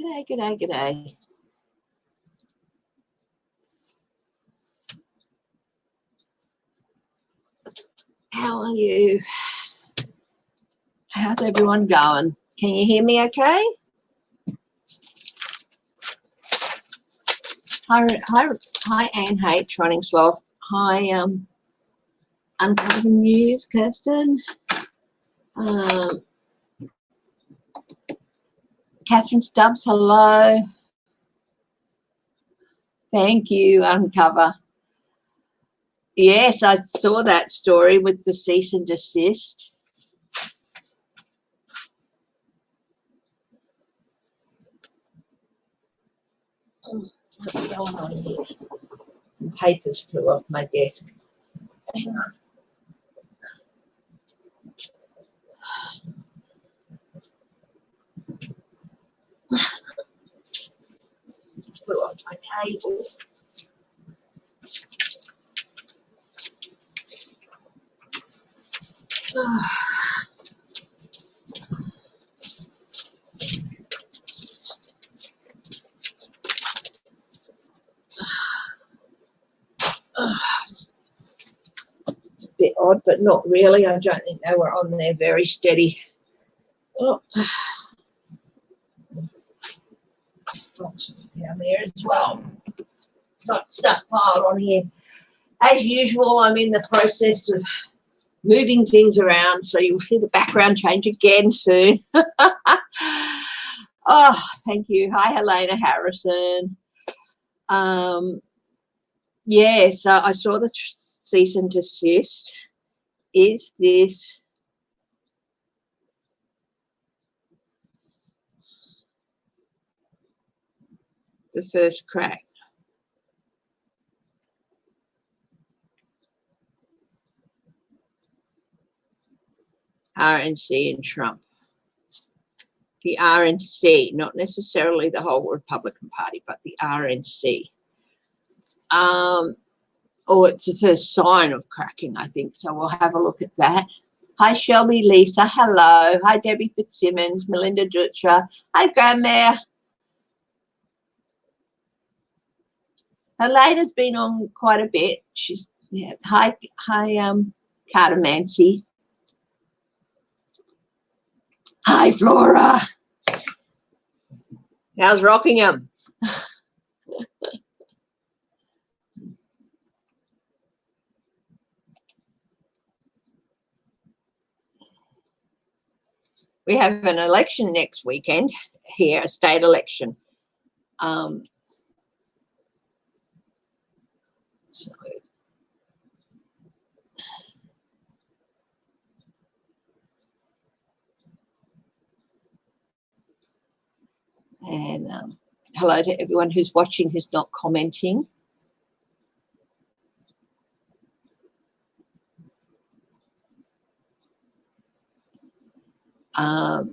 G'day, g'day, g'day. How are you? How's everyone going? Can you hear me okay? Hi, Anne H, Running Sloth. Hi, Uncover the News, Kirsten. Catherine Stubbs, hello. Thank you, Uncover. Yes, I saw that story with the cease and desist. What's going on here? Some papers flew off my desk. Hang on. Flew off my table. It's a bit odd, but not really. I don't think they were on there very steady. Oh. Boxes down there as well. Got stuff piled on here. As usual, I'm in the process of moving things around, so you'll see the background change again soon. Oh, thank you. Hi, Helena Harrison. Yeah, so I saw the cease and desist. Is this the first crack? RNC and Trump. The RNC, not necessarily the whole Republican Party, but the RNC. Or it's the first sign of cracking, I think. So we'll have a look at that. Hi, Shelby, Lisa. Hello. Hi, Debbie Fitzsimmons, Melinda Dutra. Hi, Grandma. Helena's been on quite a bit. She's yeah. Hi, Carter Mancy. Hi, Flora. How's Rockingham? We have an election next weekend here, a state election. So and hello to everyone who's watching who's not commenting. I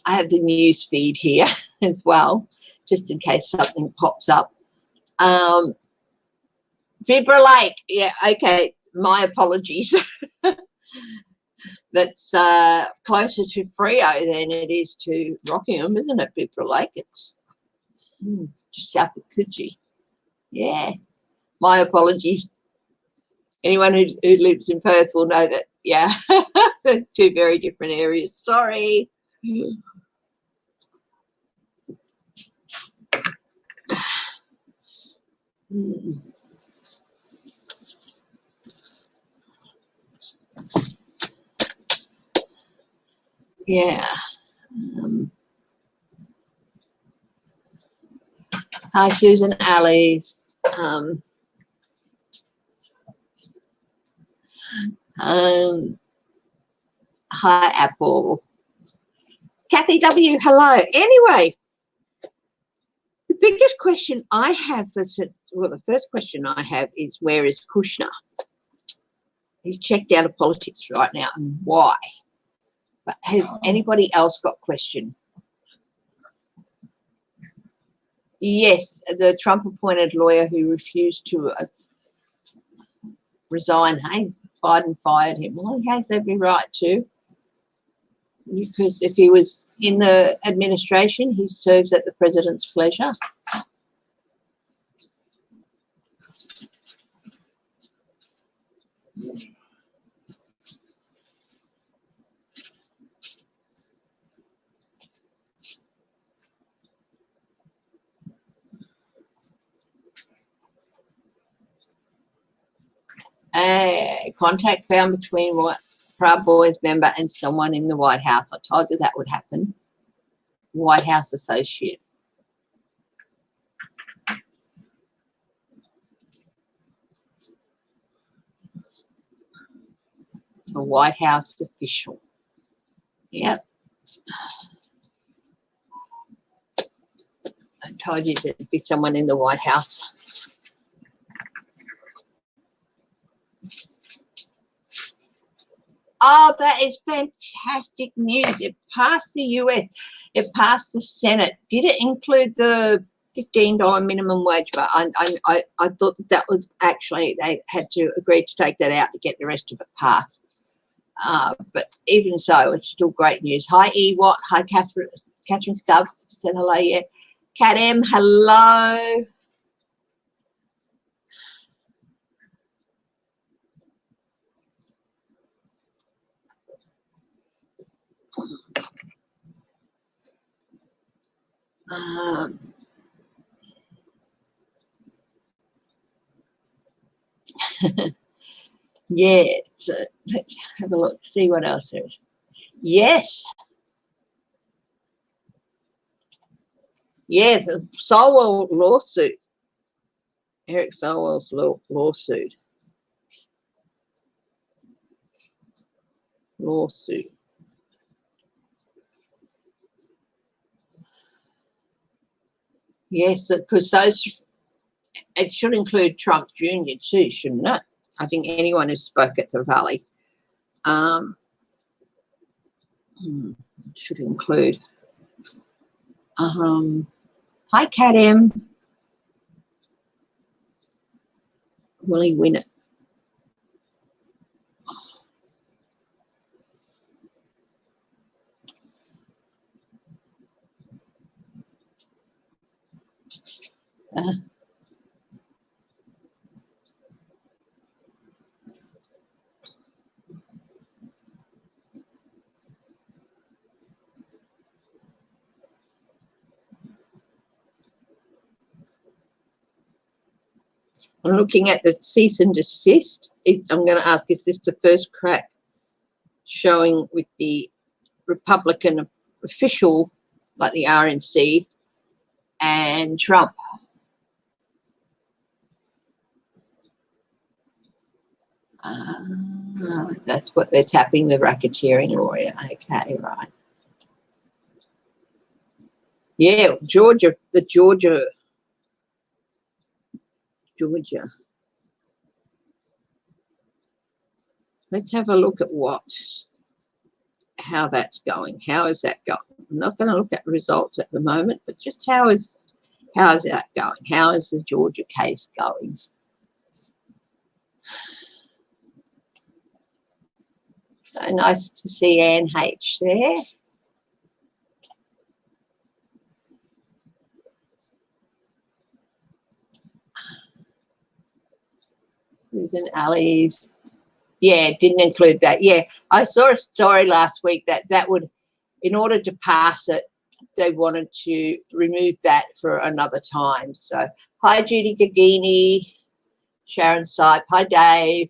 have the news feed here as well, just in case something pops up. Vibra Lake, yeah, okay, my apologies. That's closer to Freo than it is to Rockingham, isn't it, Vibra Lake? It's just south of Coogee. Yeah, my apologies. Anyone who lives in Perth will know that, yeah, they're two very different areas. Sorry. Yeah. Hi, Susan Ali. Hi, Apple. Kathy W, hello. Anyway, the biggest question I have, well, the first question I have is, where is Kushner? He's checked out of politics right now, and why? But has anybody else got a question? Yes, the Trump-appointed lawyer who refused to resign. Hey, Biden fired him. Well, he has every right to. because if he was in the administration, he serves at the president's pleasure. Contact found between what Proud Boys member and someone in the White House. I told you that would happen. White House associate. A White House official. Yep. I told you there'd be someone in the White House. Oh, that is fantastic news. It passed the US. It passed the Senate. Did it include the $15 minimum wage? But I thought that was actually, they had to agree to take that out to get the rest of it passed. But even so, it's still great news. Hi, Ewat. Hi, Catherine. Catherine Stubbs said hello. Yeah. Cat M, hello. Yeah, so let's have a look, see what else there is. Yes. Yeah, the Solwell lawsuit. Eric Solwell's lawsuit. Yes, because those, it should include Trump Jr. too, shouldn't it? I think anyone who spoke at the rally should include. Hi, Cat M. Will he win it? I'm looking at the cease and desist. I'm going to ask, is this the first crack showing with the Republican official, like the RNC, and Trump? That's what they're tapping, the racketeering lawyer. Okay, right. Yeah, Georgia. Let's have a look at how that's going. How is that going? I'm not going to look at results at the moment, but just how is that going? How is the Georgia case going? So nice to see Anne H there. Susan Alley's. Yeah, it didn't include that. Yeah, I saw a story last week that would, in order to pass it, they wanted to remove that for another time. So, hi, Judy Gagini, Sharon Sipe, hi, Dave,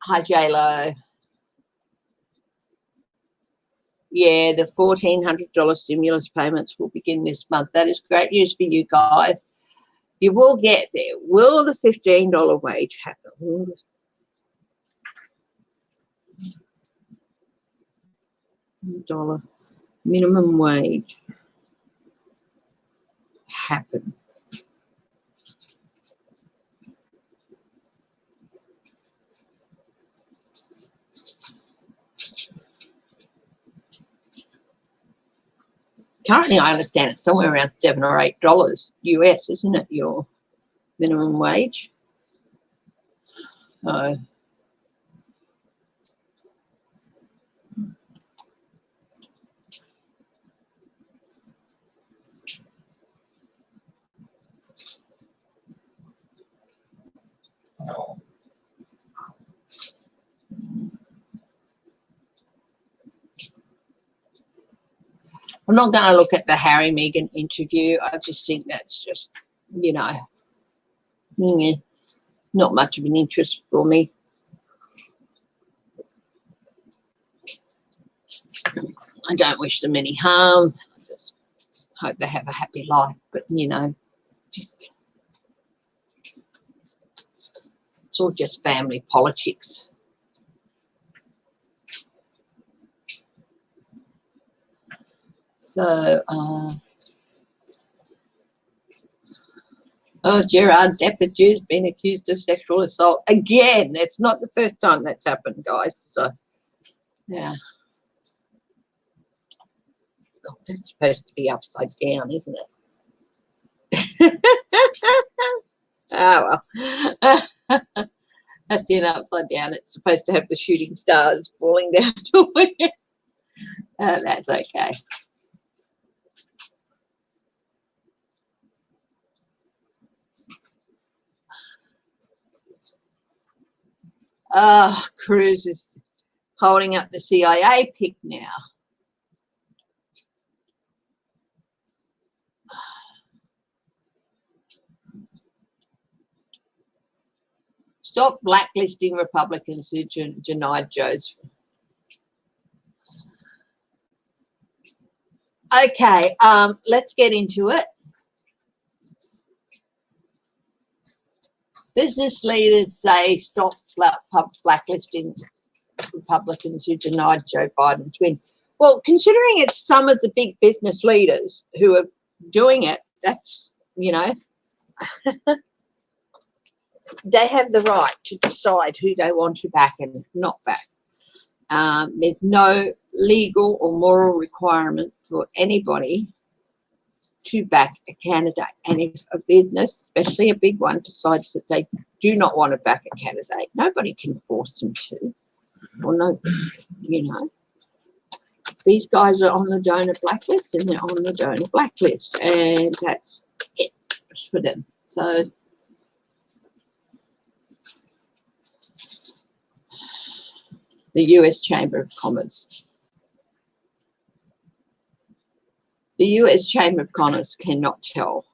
hi, J-Lo. Yeah, the $1,400 stimulus payments will begin this month. That is great news for you guys. You will get there. Will the $15 wage happen? Dollar minimum wage happen? Currently, I understand it's somewhere around $7 or $8 US, isn't it? Your minimum wage. So, I'm not going to look at the Harry Meghan interview. I just think that's just, you know, not much of an interest for me. I don't wish them any harm. I just hope they have a happy life. But, you know, just it's all just family politics. So, Gerard Depardieu's been accused of sexual assault again. It's not the first time that's happened, guys. So, yeah. Oh, that's supposed to be upside down, isn't it? Oh, well. That's the upside down. It's supposed to have the shooting stars falling down to it. That's okay. Oh, Cruz is holding up the CIA pick now. Stop blacklisting Republicans who denied Joe's. Okay, let's get into it. Business leaders say stop blacklisting Republicans who denied Joe Biden's win. Well, considering it's some of the big business leaders who are doing it, that's, you know, they have the right to decide who they want to back and not back. There's no legal or moral requirement for anybody to back a candidate. And if a business, especially a big one, decides that they do not want to back a candidate, nobody can force them to. Or no, you know, these guys are on the donor blacklist and they're on the donor blacklist, and that's it for them. So the US Chamber of Commerce. The US Chamber of Commerce cannot tell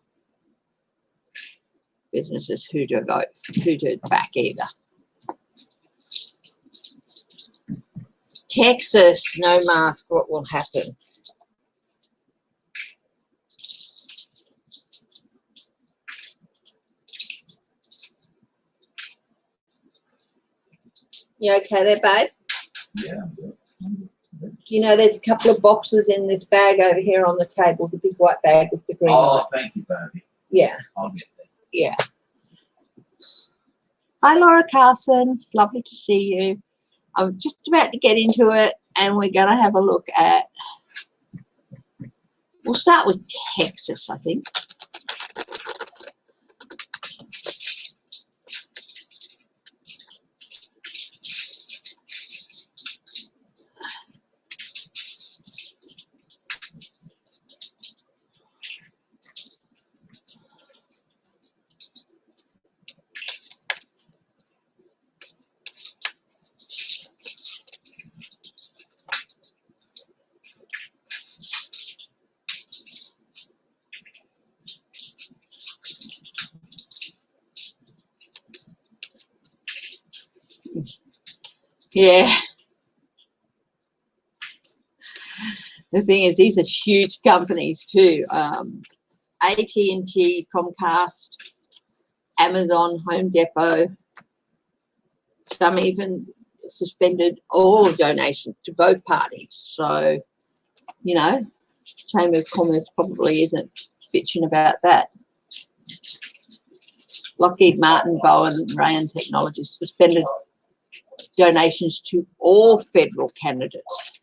businesses who to vote, who to back either. Texas, no mask, what will happen? You okay there, babe? Yeah. You know, there's a couple of boxes in this bag over here on the table, the big white bag with the green on it. Thank you, baby. Yeah. I'll get that. Yeah. Hi, Laura Carson. It's lovely to see you. I'm just about to get into it, and we're going to have a look at, we'll start with Texas, I think. Yeah. The thing is, these are huge companies too. AT&T, Comcast, Amazon, Home Depot. Some even suspended all donations to both parties. So, you know, Chamber of Commerce probably isn't bitching about that. Lockheed Martin, Boeing, and Rayon Technologies suspended donations to all federal candidates.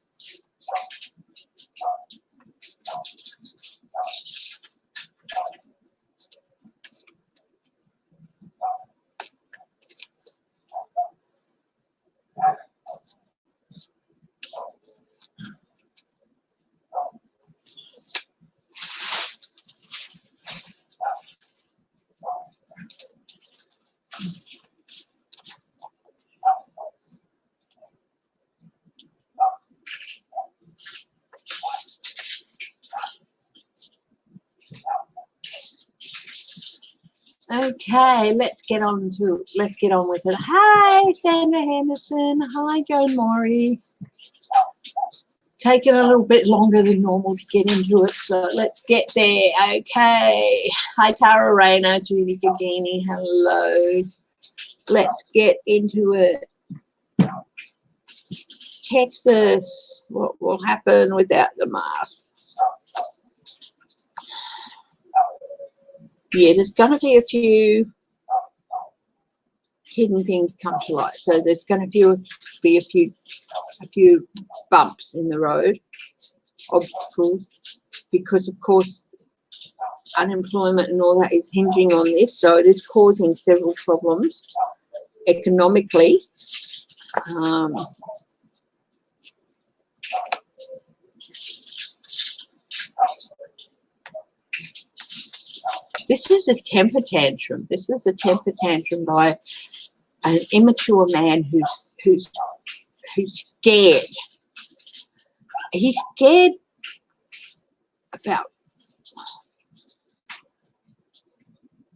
Okay, let's get on with it. Hi, Sandra Henderson. Hi, Joan Maury. Taking a little bit longer than normal to get into it, so let's get there. Okay. Hi, Tara Rayner, Judy Gagini. Hello. Let's get into it. Texas, what will happen without the masks? Yeah, there's going to be a few hidden things come to light. So there's going to be a few bumps in the road, obstacles, because of course unemployment and all that is hinging on this. So it is causing several problems economically. This is a temper tantrum. This is a temper tantrum by an immature man who's scared. He's scared about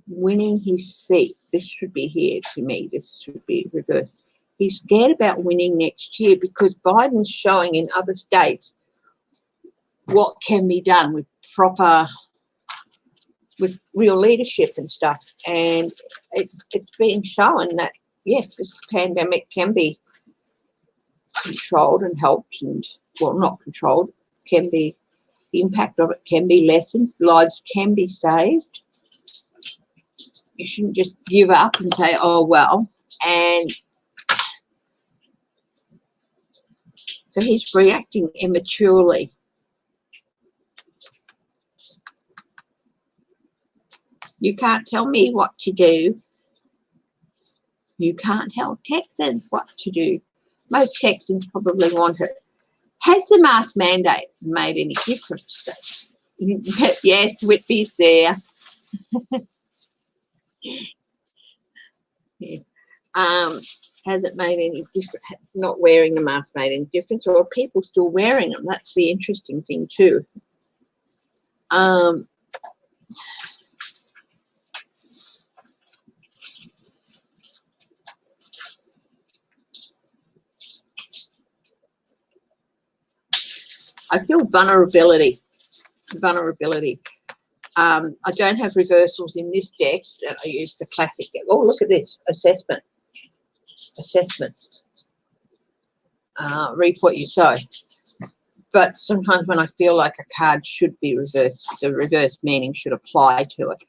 winning his seat. This should be here to me. This should be reversed. He's scared about winning next year because Biden's showing in other states what can be done with real leadership and stuff. And it's being shown that, yes, this pandemic can be controlled and helped, and, well, not controlled, the impact of it can be lessened, lives can be saved. You shouldn't just give up and say, oh, well. And so he's reacting immaturely. You can't tell me what to do. You can't tell Texans what to do. Most Texans probably want it. Has the mask mandate made any difference? Yes, Whitby's there. Yeah. Has it made any difference? Not wearing the mask made any difference, or are people still wearing them? That's the interesting thing too. I feel vulnerability. I don't have reversals in this deck. I use the classic deck. Oh, look at this. Assessments. Reap what you sow. But sometimes when I feel like a card should be reversed, the reverse meaning should apply to it.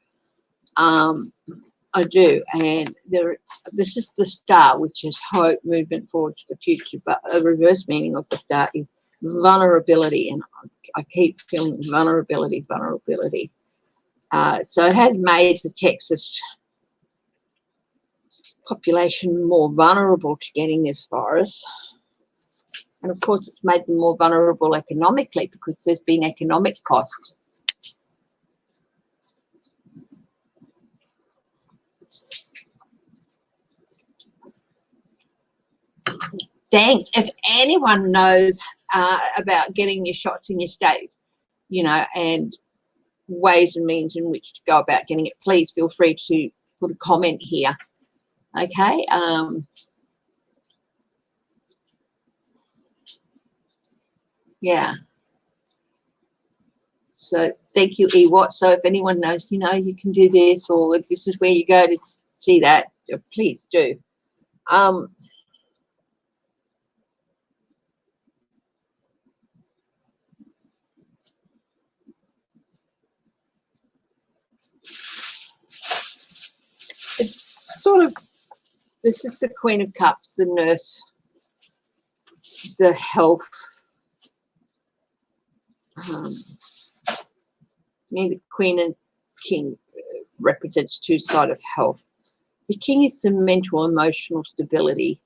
I do. And this is the star, which is hope, movement forward to the future. But a reverse meaning of the star is vulnerability. And I keep feeling vulnerability. So it has made the Texas population more vulnerable to getting this virus. And of course, it's made them more vulnerable economically because there's been economic costs. Thanks. If anyone knows about getting your shots in your state, and ways and means in which to go about getting it, please feel free to put a comment here. Okay. Yeah. So thank you, Ewat. So if anyone knows, you can do this, or this is where you go to see that, please do. It's sort of, this is the Queen of Cups, the nurse, the health. The Queen and King represents two sides of health. The King is the mental, emotional stability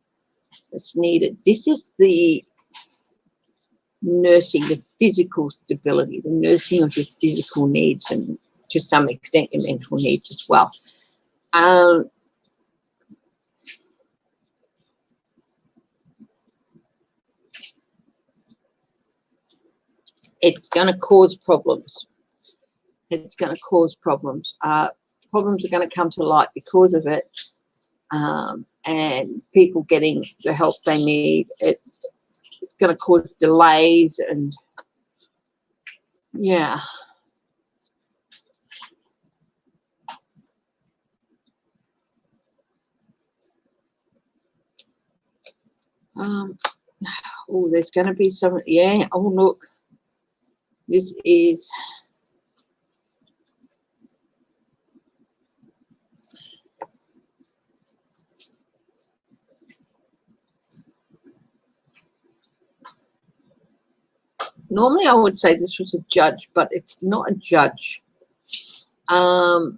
that's needed. This is the nursing, the physical stability, the nursing of your physical needs, and to some extent your mental needs as well. It's going to cause problems. problems are going to come to light because of it, and people getting the help they need. It's going to cause delays and, yeah. Oh, there's going to be some, yeah. Oh, look, this is, normally I would say this was a judge, but it's not a judge. But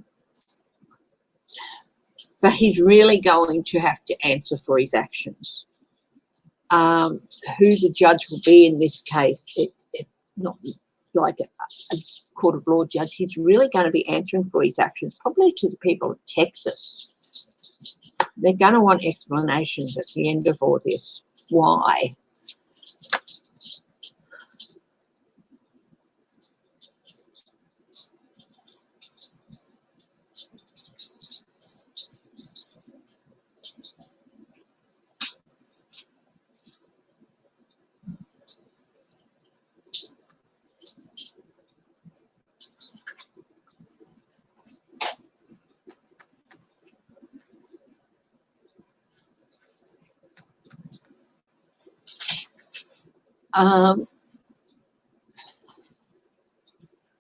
he's really going to have to answer for his actions. Who the judge will be in this case, it's not like a court of law judge. He's really going to be answering for his actions, probably to the people of Texas. They're going to want explanations at the end of all this. Why?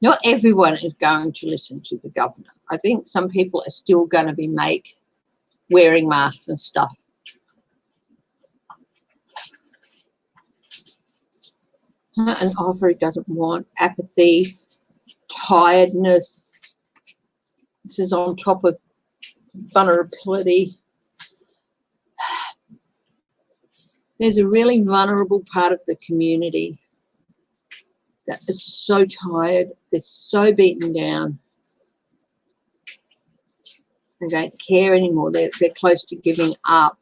Not everyone is going to listen to the governor. I think some people are still going to be wearing masks and stuff. An offer he doesn't want, apathy, tiredness. This is on top of vulnerability. There's a really vulnerable part of the community that is so tired, they're so beaten down. They don't care anymore. They're close to giving up.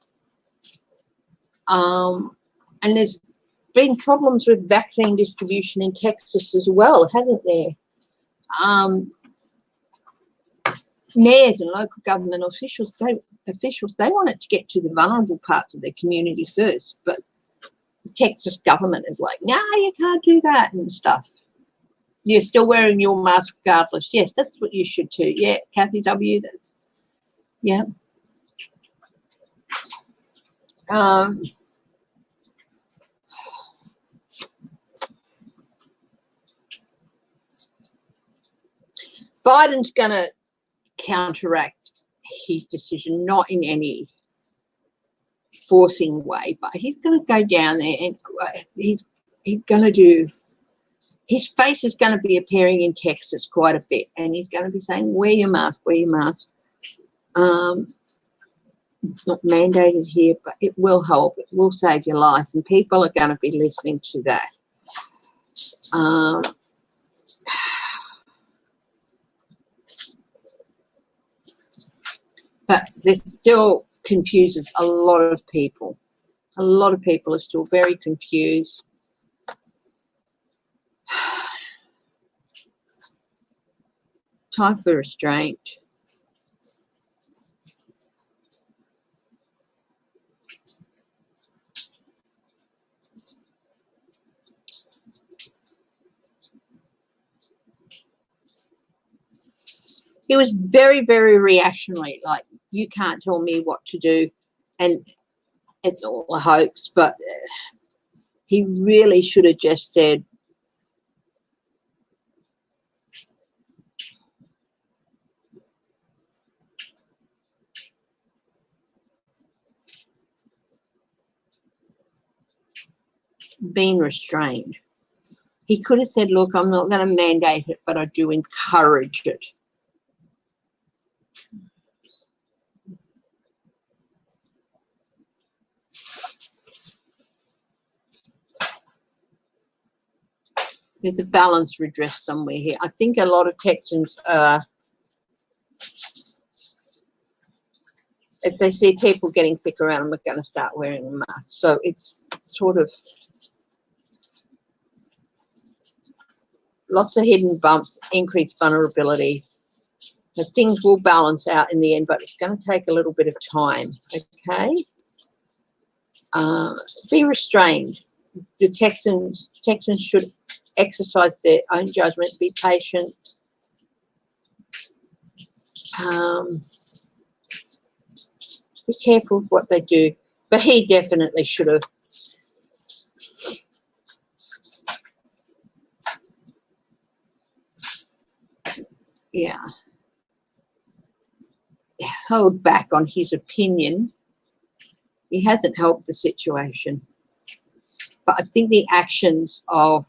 And there's been problems with vaccine distribution in Texas as well, hasn't there? Mayors and local government officials, they want it to get to the vulnerable parts of their community first, but the Texas government is like, no, you can't do that and stuff. You're still wearing your mask regardless. Yes, that's what you should too. Yeah, Kathy W. That's, yeah. Biden's going to counteract his decision, not in any forcing way, but he's going to go down there and he's going to do, his face is going to be appearing in Texas quite a bit, and he's going to be saying, wear your mask, wear your mask. It's not mandated here, but it will help. It will save your life, and people are going to be listening to that. But this still confuses a lot of people. A lot of people are still very confused. Time for restraint. He was very, very reactionary, like, you can't tell me what to do, and it's all a hoax, but he really should have just said, being restrained. He could have said, look, I'm not going to mandate it, but I do encourage it. There's a balance redress somewhere here. I think a lot of Texans are, if they see people getting sick around them, are going to start wearing a mask. So it's sort of lots of hidden bumps, increased vulnerability. So things will balance out in the end, but it's going to take a little bit of time, okay? Be restrained. The Texans should exercise their own judgment, be patient. Be careful with what they do. But he definitely should have. Yeah. Held back on his opinion. He hasn't helped the situation. But I think the actions of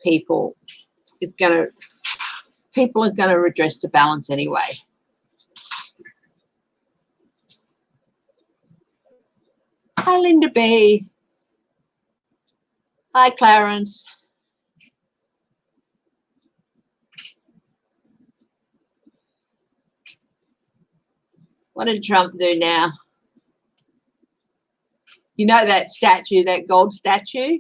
people people are going to redress the balance anyway. Hi, Linda B. Hi, Clarence. What did Trump do now? You know that statue, that gold statue?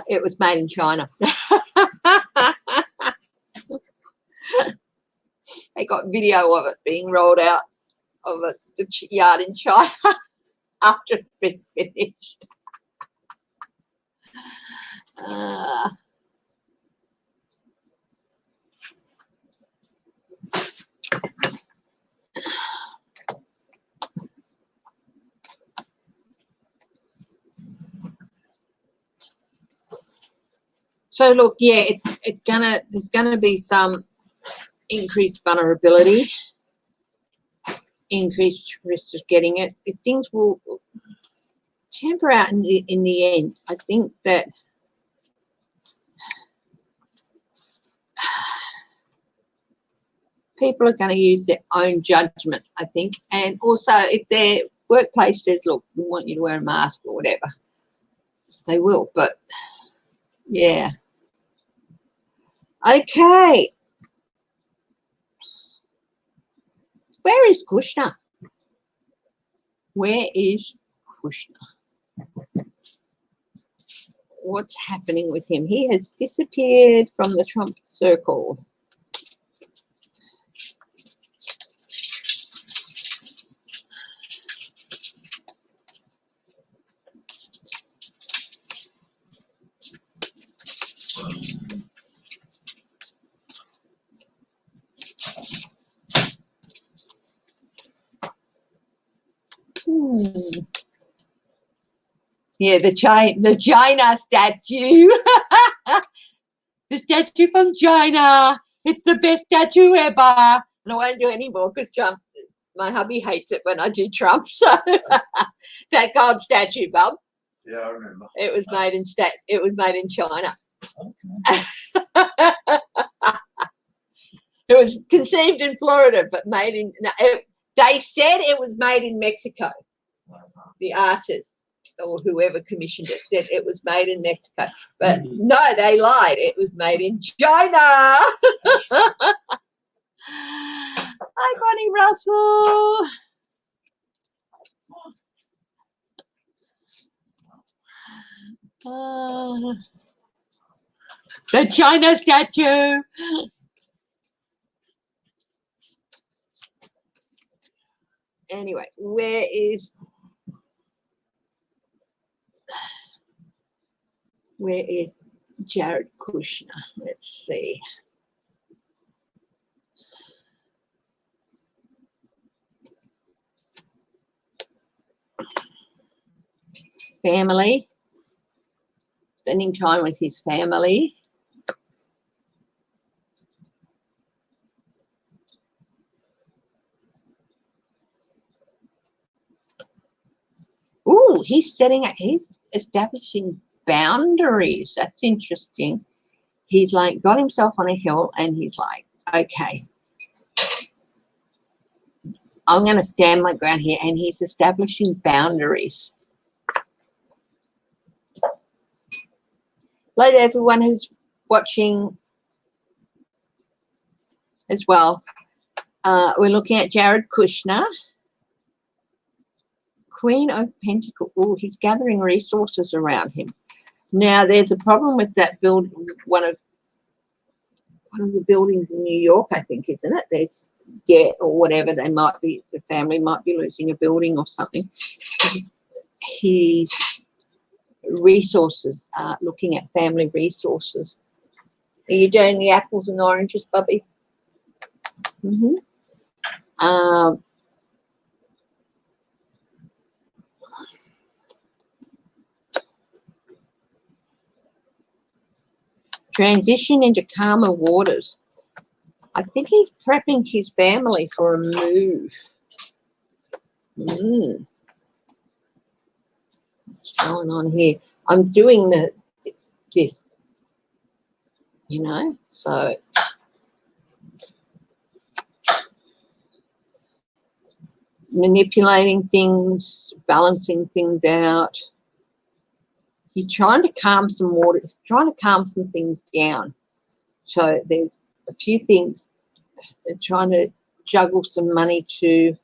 It was made in China. They got video of it being rolled out of the yard in China after it's been finished. So look, yeah, there's gonna be some increased vulnerability, increased risk of getting it. If things will temper out in the end, I think that people are going to use their own judgment, I think. And also, if their workplace says, look, we want you to wear a mask or whatever, they will. But, yeah. Okay. Where is Kushner? Where is Kushner? What's happening with him? He has disappeared from the Trump circle. Yeah, the China statue. The statue from China. It's the best statue ever. And I won't do any more because Trump, my hubby hates it when I do Trump. So that gold statue, Bub. Yeah, I remember. It was made in China. Okay. It was conceived in Florida, but made in. No, they said it was made in Mexico. The artist or whoever commissioned it said it was made in Mexico, but no, they lied. It was made in China. Hi, Bonnie Russell. The China statue. Anyway, where is Jared Kushner? Let's see. Family. Spending time with his family. Ooh, he's establishing boundaries. That's interesting. He's like got himself on a hill and he's like, okay, I'm going to stand my ground here, and he's establishing boundaries. Hello to everyone who's watching as well. We're looking at Jared Kushner. Queen of Pentacles. Oh, he's gathering resources around him. Now, there's a problem with that building. One of the buildings in New York, I think, isn't it? There's or whatever they might be. The family might be losing a building or something. His resources, looking at family resources. Are you doing the apples and oranges, Bubby? Mm-hmm. Transition into calmer waters. I think he's prepping his family for a move. What's going on here? I'm doing this, you know, so manipulating things, balancing things out. He's trying to calm some water. He's trying to calm some things down. So there's a few things. They're trying to juggle some money to.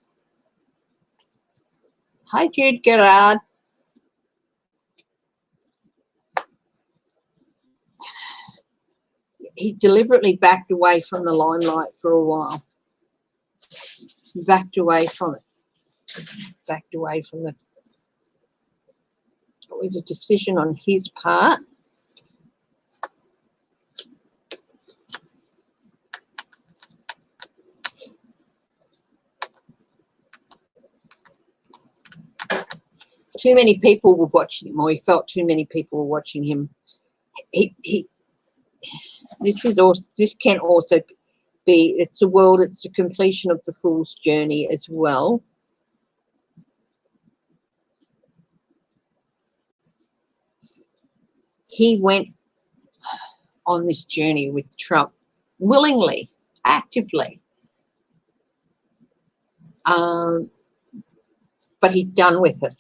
Hi, Jude Gerard. He deliberately backed away from the limelight for a while. Backed away from it. Backed away from the. It was a decision on his part. Too many people were watching him, or he felt too many people were watching him. This can also be, it's a world, it's the completion of the fool's journey as well. He went on this journey with Trump willingly, actively. But he's done with it.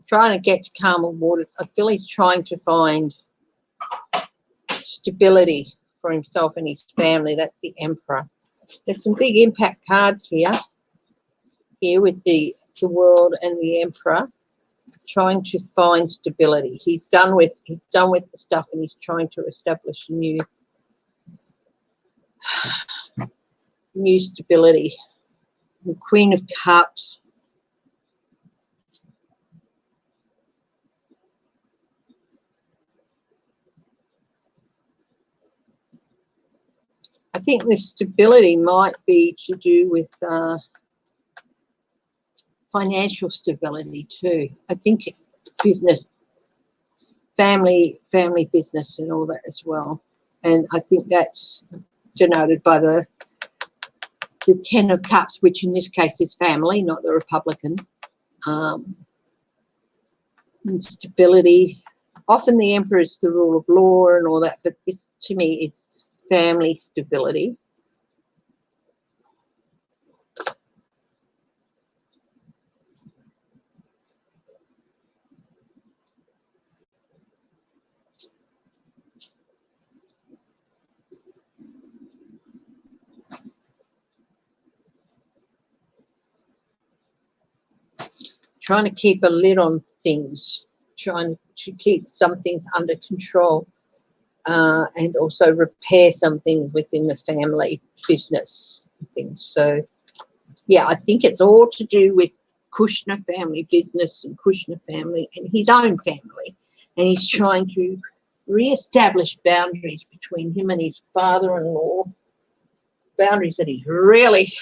Trying to get to calmer waters. I feel he's trying to find stability for himself and his family. That's the Emperor. There's some big impact cards here with the World and the Emperor, trying to find stability. He's done with the stuff, and he's trying to establish new stability. The Queen of Cups. I think this stability might be to do with financial stability too. I think business, family business and all that as well. And I think that's denoted by the Ten of Cups, which in this case is family, not the Republican. And stability. Often the Emperor is the rule of law and all that, but this to me is family stability. Trying to keep a lid on things, trying to keep some things under control, and also repair some things within the family business things. So, yeah, I think it's all to do with Kushner family business and Kushner family and his own family. And he's trying to re-establish boundaries between him and his father-in-law, boundaries that he's really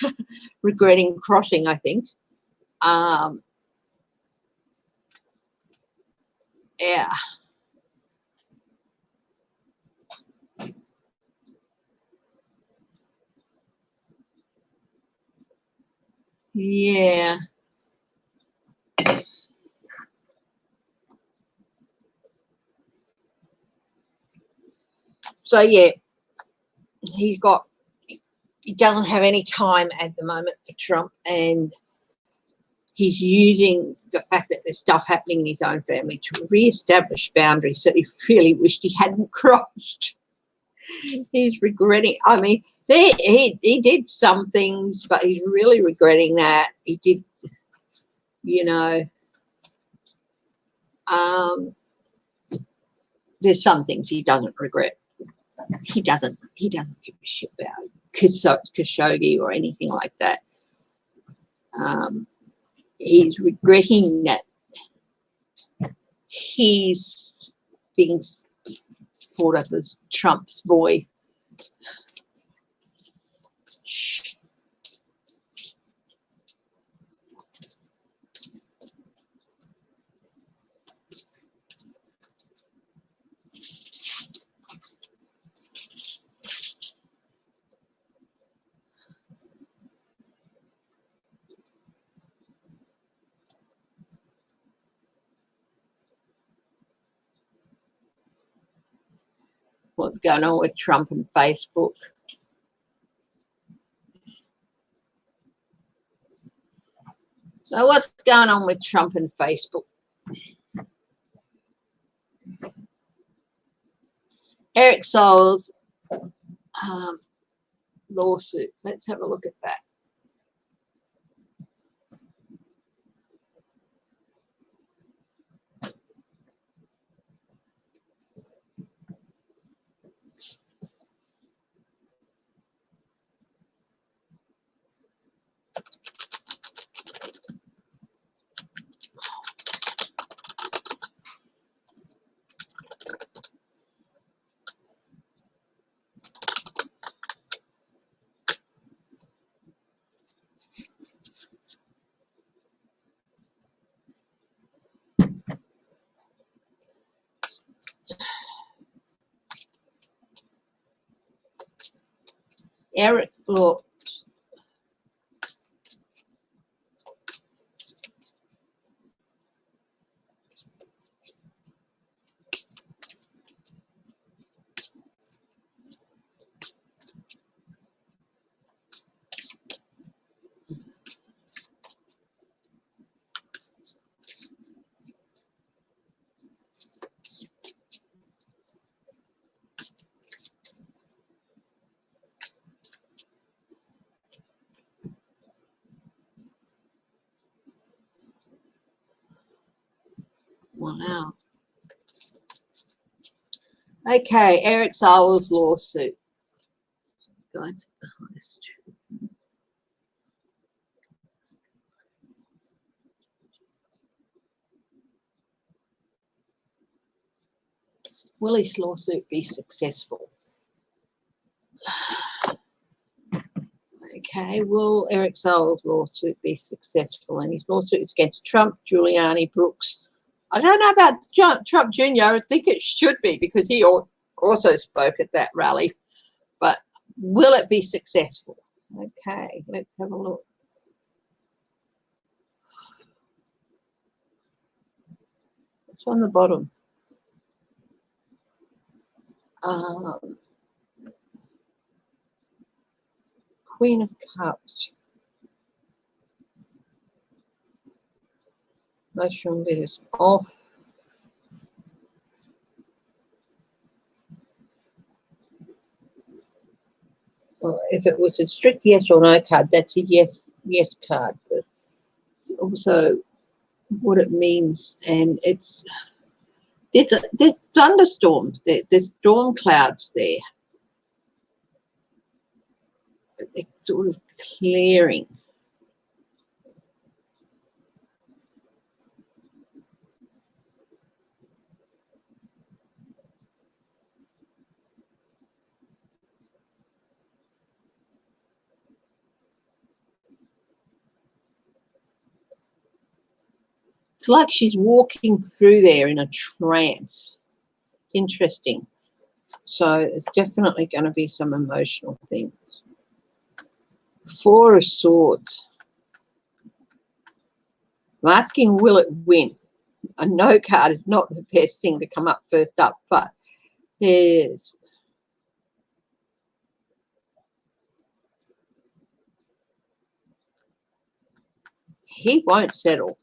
regretting crossing, I think. Yeah. Yeah. So, yeah, he doesn't have any time at the moment for Trump, and he's using the fact that there's stuff happening in his own family to re-establish boundaries that he really wished he hadn't crossed. He's regretting. I mean, he did some things, but he's really regretting that. He did, you know, there's some things he doesn't regret. He doesn't give a shit about Khashoggi or anything like that. He's regretting that he's being thought of as Trump's boy. What's going on with Trump and Facebook? So what's going on with Trump and Facebook? Eric Sol's lawsuit. Let's have a look at that. Eric Law. Wow. Okay, Eric Sol's lawsuit. Guides of the highest truth. Will his lawsuit be successful? Okay, will Eric Sol's lawsuit be successful? And his lawsuit is against Trump, Giuliani, Brooks. I don't know about Trump Jr. I think it should be because he also spoke at that rally. But will it be successful? Okay, let's have a look. It's on the bottom. Queen of Cups. Mushroom leaders off. Well, if it was a strict yes or no card, that's a yes card. But it's also what it means, and it's there's thunderstorms there. There's storm clouds there. It's sort of clearing. It's like she's walking through there in a trance. Interesting. So it's definitely going to be some emotional things. Four of Swords. I'm asking, will it win? A no card is not the best thing to come up first up, but there's He won't settle.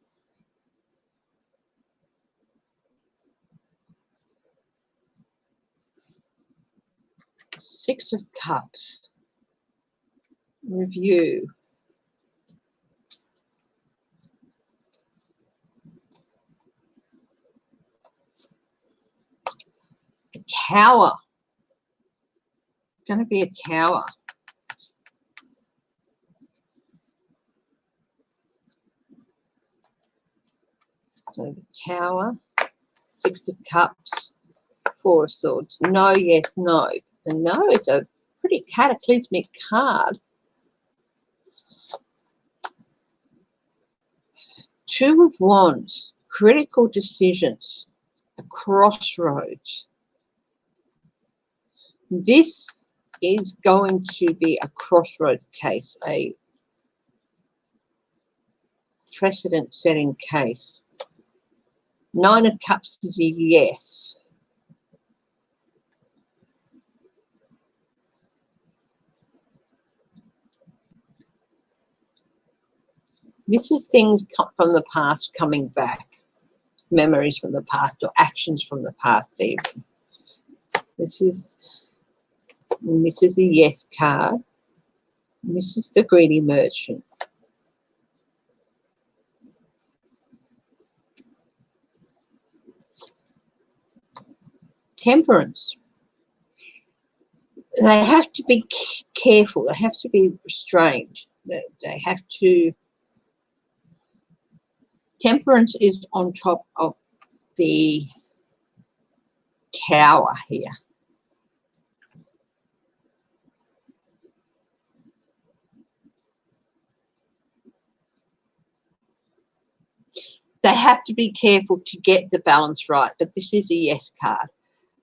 Six of Cups. Review. A Tower. Going to be a Tower. So the Tower, Six of Cups, Four of Swords. No, yes, no. And no is a pretty cataclysmic card. Two of Wands, critical decisions, a crossroads. This is going to be a crossroads case, a precedent-setting case. Nine of Cups is a yes. This is things from the past coming back, memories from the past or actions from the past even. This is a yes card. This is the greedy merchant. Temperance. They have to be careful. They have to be restrained. They have to. Temperance is on top of the Tower here. They have to be careful to get the balance right, but this is a yes card.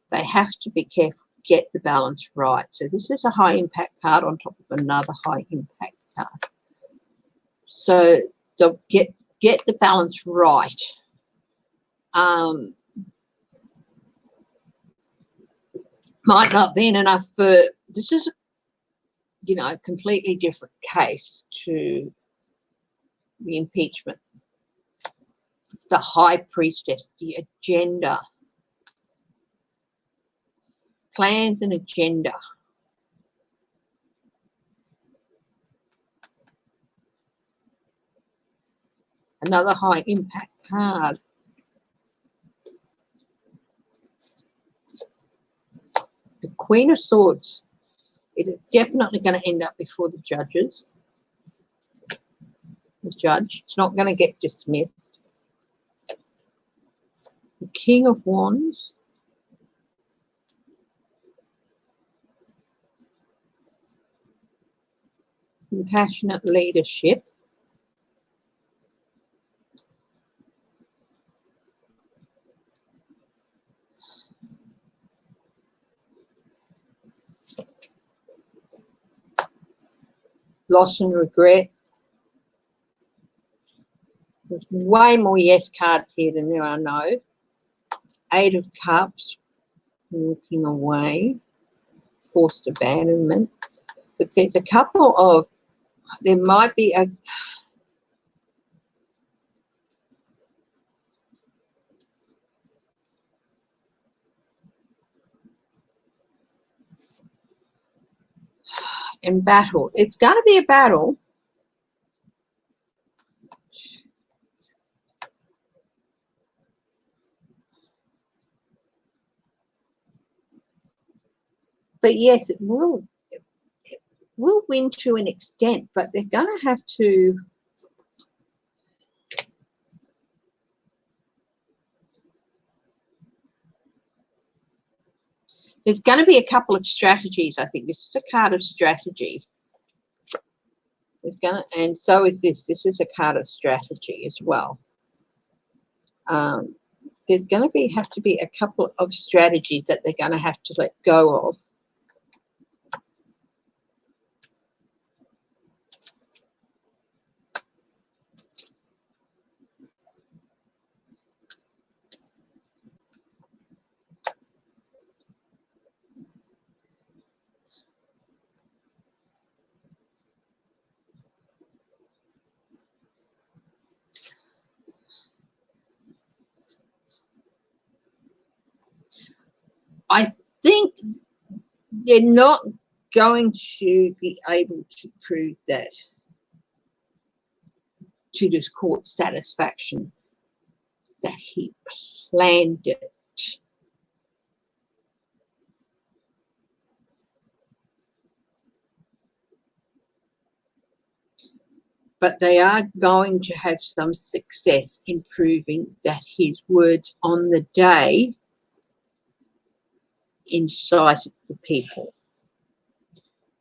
They have to be careful to get the balance right. So this is a high impact card on top of another high impact card. So they'll get the balance right. Might not be enough for, this is, you know, a completely different case to the impeachment. The High Priestess, the agenda. Plans and agenda. Another high impact card. The Queen of Swords. It is definitely going to end up before the judges. The judge. It's not going to get dismissed. The King of Wands. Compassionate leadership. Loss and regret. There's way more yes cards here than there are no. Eight of Cups. Walking away. Forced abandonment. But there's a couple of, there might be a, in battle. It's going to be a battle. But yes, it will win to an extent, but they're going to have to, there's going to be a couple of strategies, I think. This is a card of strategy. There's going to, and so is this. This is a card of strategy as well. There's going to have to be a couple of strategies that they're going to have to let go of. think they're not going to be able to prove that to this court's satisfaction that he planned it. But they are going to have some success in proving that his words on the day incited the people.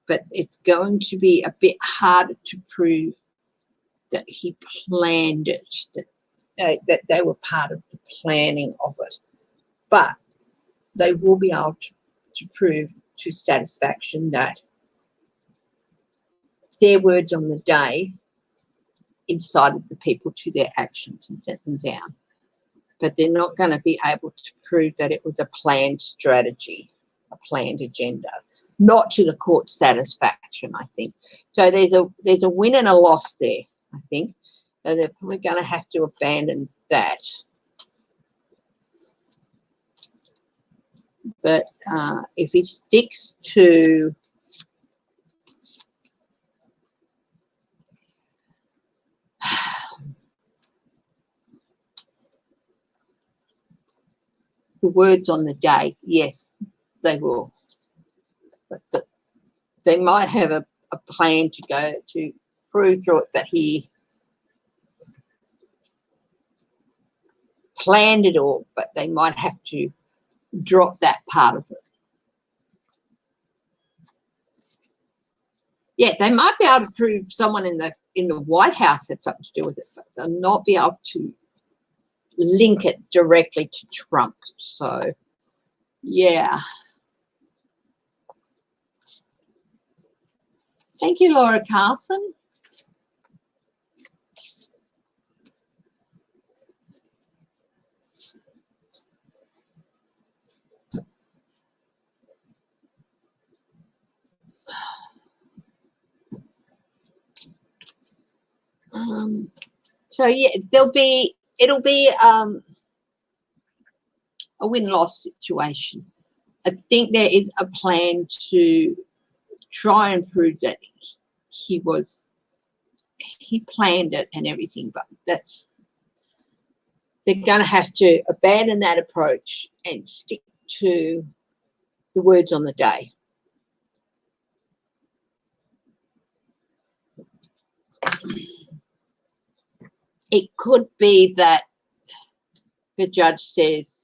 But it's going to be a bit harder to prove that he planned it, that they were part of the planning of it. But they will be able to prove to satisfaction that their words on the day incited the people to their actions and set them down. But they're not going to be able to prove that it was a planned strategy, a planned agenda, not to the court's satisfaction, I think. So there's a win and a loss there, I think. So they're probably going to have to abandon that. But if he sticks to the words on the day, yes, they will. But they might have a plan to go to prove through it that he planned it all, but they might have to drop that part of it. Yeah, they might be able to prove someone in the White House had something to do with it, but they'll not be able to link it directly to Trump. So, yeah. Thank you, Laura Carlson. So yeah, it'll be a win-loss situation. I think there is a plan to try and prove that he planned it and everything, but they're going to have to abandon that approach and stick to the words on the day. It could be that the judge says,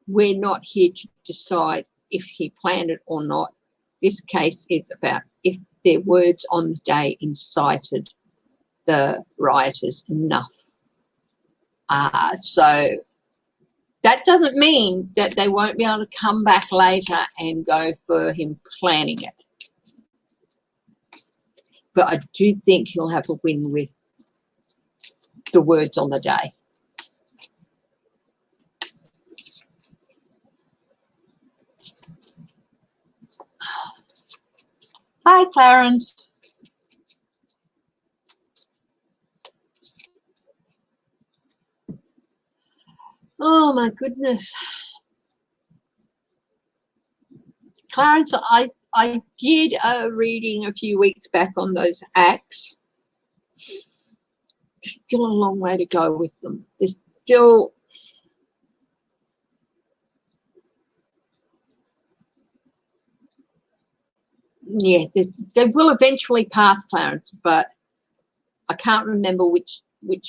we're not here to decide if he planned it or not. This case is about if their words on the day incited the rioters enough. So that doesn't mean that they won't be able to come back later and go for him planning it. But I do think he'll have a win with the words on the day. Hi, Clarence. Oh, my goodness. Clarence, I did a reading a few weeks back on those acts. Still a long way to go with them. There's still they will eventually pass, Clarence, but I can't remember which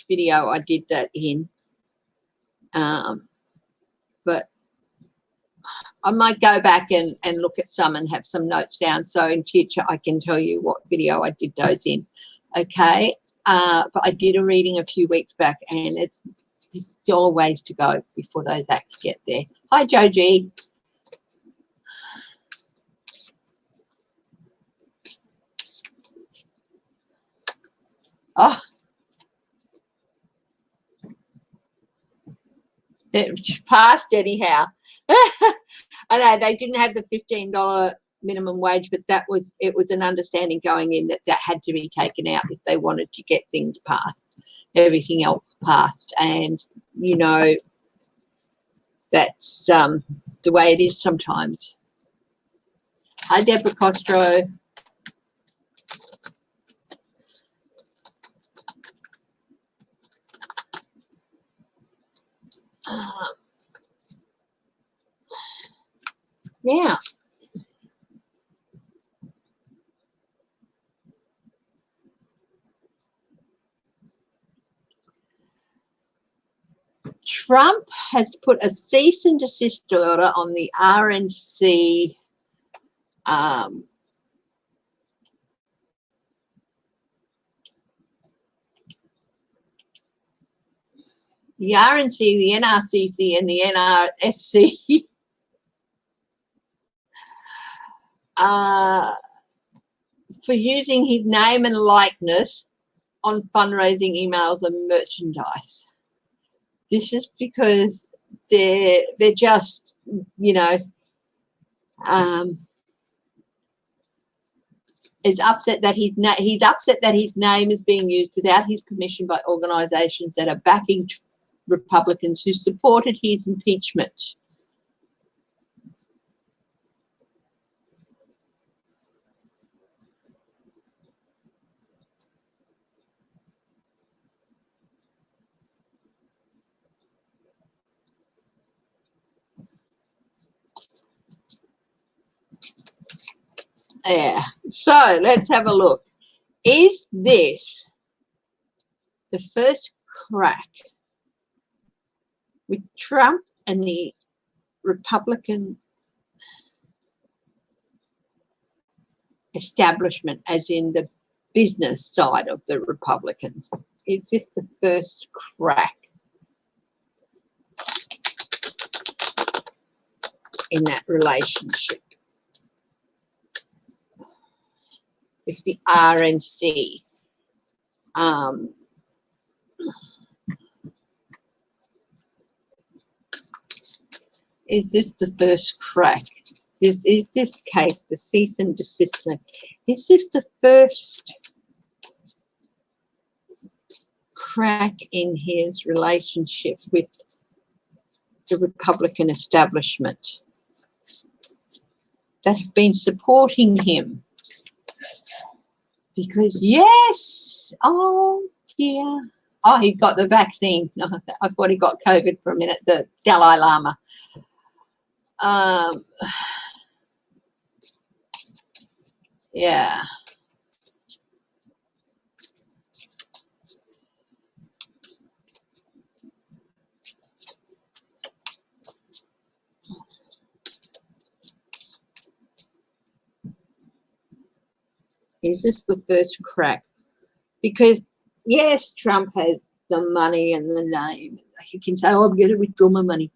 video I did that in. But I might go back and look at some and have some notes down, so in future I can tell you what video I did those in. Okay, but I did a reading a few weeks back, and there's still a ways to go before those acts get there. Hi, Joji. Oh, it passed anyhow. I know they didn't have the $15 minimum wage, but it was an understanding going in that had to be taken out if they wanted to get things passed. Everything else passed, and you know, that's the way it is sometimes. Hi, Deborah Costro. Now, Trump has put a cease and desist order on the RNC the RNC, the NRCC, and the NRSC for using his name and likeness on fundraising emails and merchandise. This is because they're just, you know, is upset that he's upset that his name is being used without his permission by organisations that are backing Republicans who supported his impeachment. Yeah, so let's have a look. Is this the first crack with Trump and the Republican establishment, as in the business side of the Republicans? Is this the first crack in that relationship with the RNC? Is this the first crack? Is this case, the cease and desist, is this the first crack in his relationship with the Republican establishment that have been supporting him? Because, yes, oh dear. Oh, he got the vaccine. I thought he got COVID for a minute, the Dalai Lama. Yeah. Is this the first crack? Because, yes, Trump has the money and the name. He can say, oh, I'm going to withdraw my money.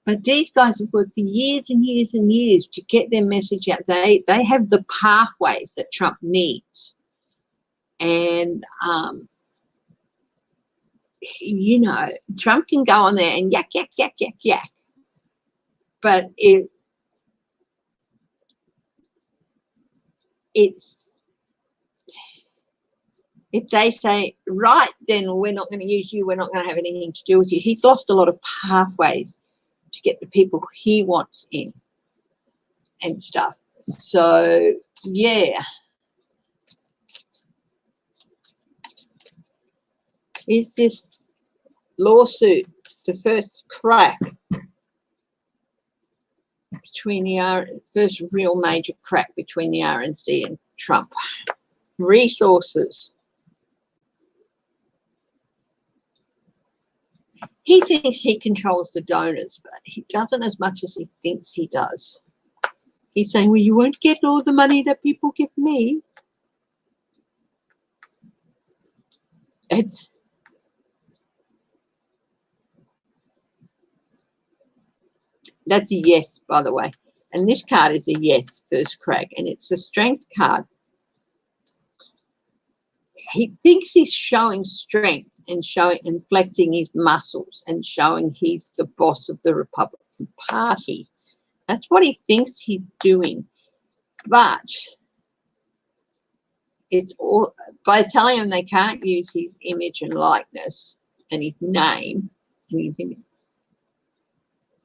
But these guys have worked for years and years and years to get their message out. They have the pathways that Trump needs. And, you know, Trump can go on there and yak, yak, yak, yak, yak. But if they say, right, then we're not going to use you, we're not going to have anything to do with you. He's lost a lot of pathways to get the people he wants in and stuff. So, yeah. Is this lawsuit the first crack between the first real major crack between the RNC and Trump? Resources. He thinks he controls the donors, but he doesn't as much as he thinks he does. He's saying, well, you won't get all the money that people give me. That's a yes, by the way. And this card is a yes, first crack, and it's a strength card. He thinks he's showing strength and flexing his muscles and showing he's the boss of the Republican Party. That's what he thinks he's doing. But it's all by telling him they can't use his image and likeness and his name and his image.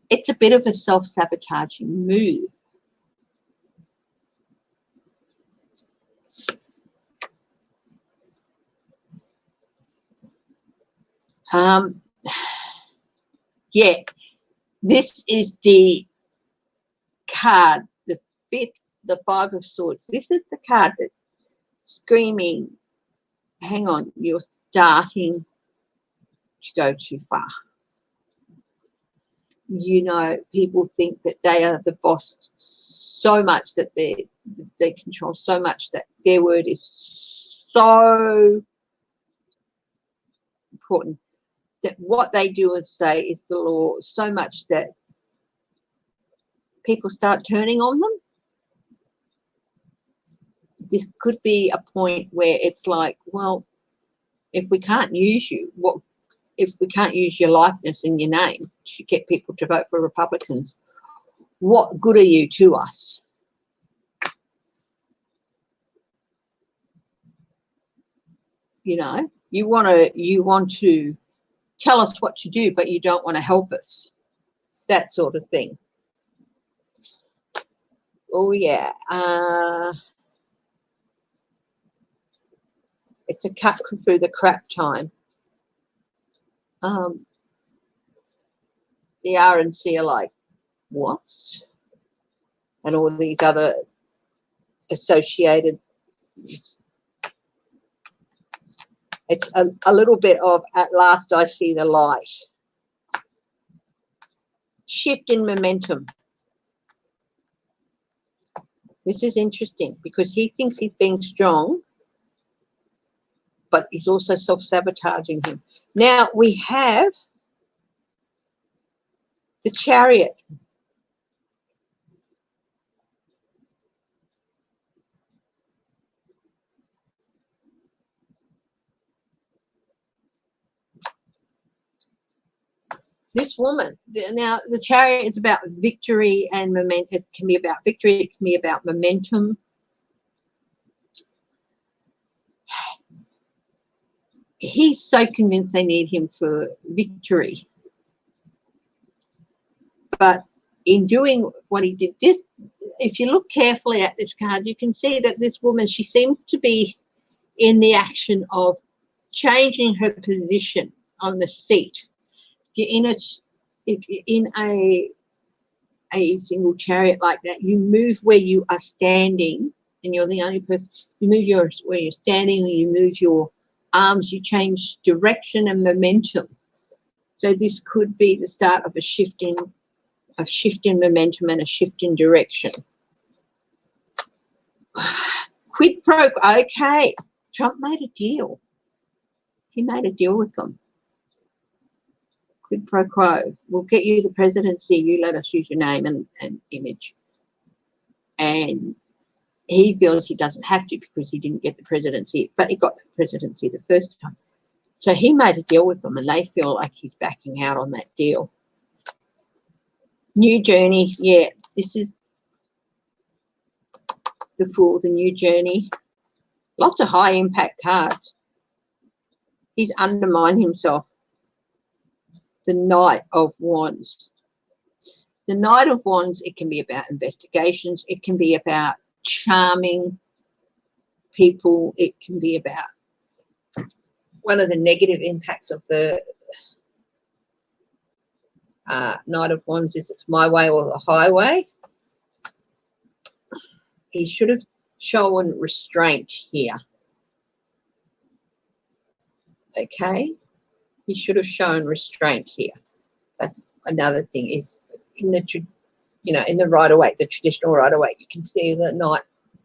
it's a bit of a self-sabotaging move. Yeah, this is the card, the fifth, the Five of Swords. This is the card that's screaming, hang on, you're starting to go too far. You know, people think that they are the boss so much, that they control so much, that their word is so important, that what they do and say is the law, so much that people start turning on them. This could be a point where it's like, well, if we can't use you, what if we can't use your likeness and your name to get people to vote for Republicans? What good are you to us? You know, you want to tell us what to do, but you don't want to help us. That sort of thing. Oh yeah. It's a cut through the crap time. The RNC are like, what? And all these other associated. It's a little bit of, at last I see the light. Shift in momentum. This is interesting because he thinks he's being strong, but he's also self-sabotaging him. Now we have the Chariot. This woman, now the Chariot is about victory and momentum. It can be about victory, it can be about momentum. He's so convinced they need him for victory. But in doing what he did, this, if you look carefully at this card, you can see that this woman, she seems to be in the action of changing her position on the seat. If you're in a single chariot like that, you move where you are standing, and you're the only person. You move where you're standing, or you move your arms. You change direction and momentum. So this could be the start of a shift in momentum and a shift in direction. Quid pro quo. Okay, Trump made a deal. He made a deal with them. Quid pro quo. We'll get you the presidency. You let us use your name and image. And he feels he doesn't have to because he didn't get the presidency, but he got the presidency the first time. So he made a deal with them, and they feel like he's backing out on that deal. New journey. Yeah, this is the Fool, the new journey. Lots of high impact cards. He's undermined himself. The Knight of Wands. The Knight of Wands, it can be about investigations. It can be about charming people. It can be about one of the negative impacts of the Knight of Wands is it's my way or the highway. He should have shown restraint here. Okay? He should have shown restraint here. That's another thing, is in the, in the right-of-way, the traditional right-of-way, you can see the knight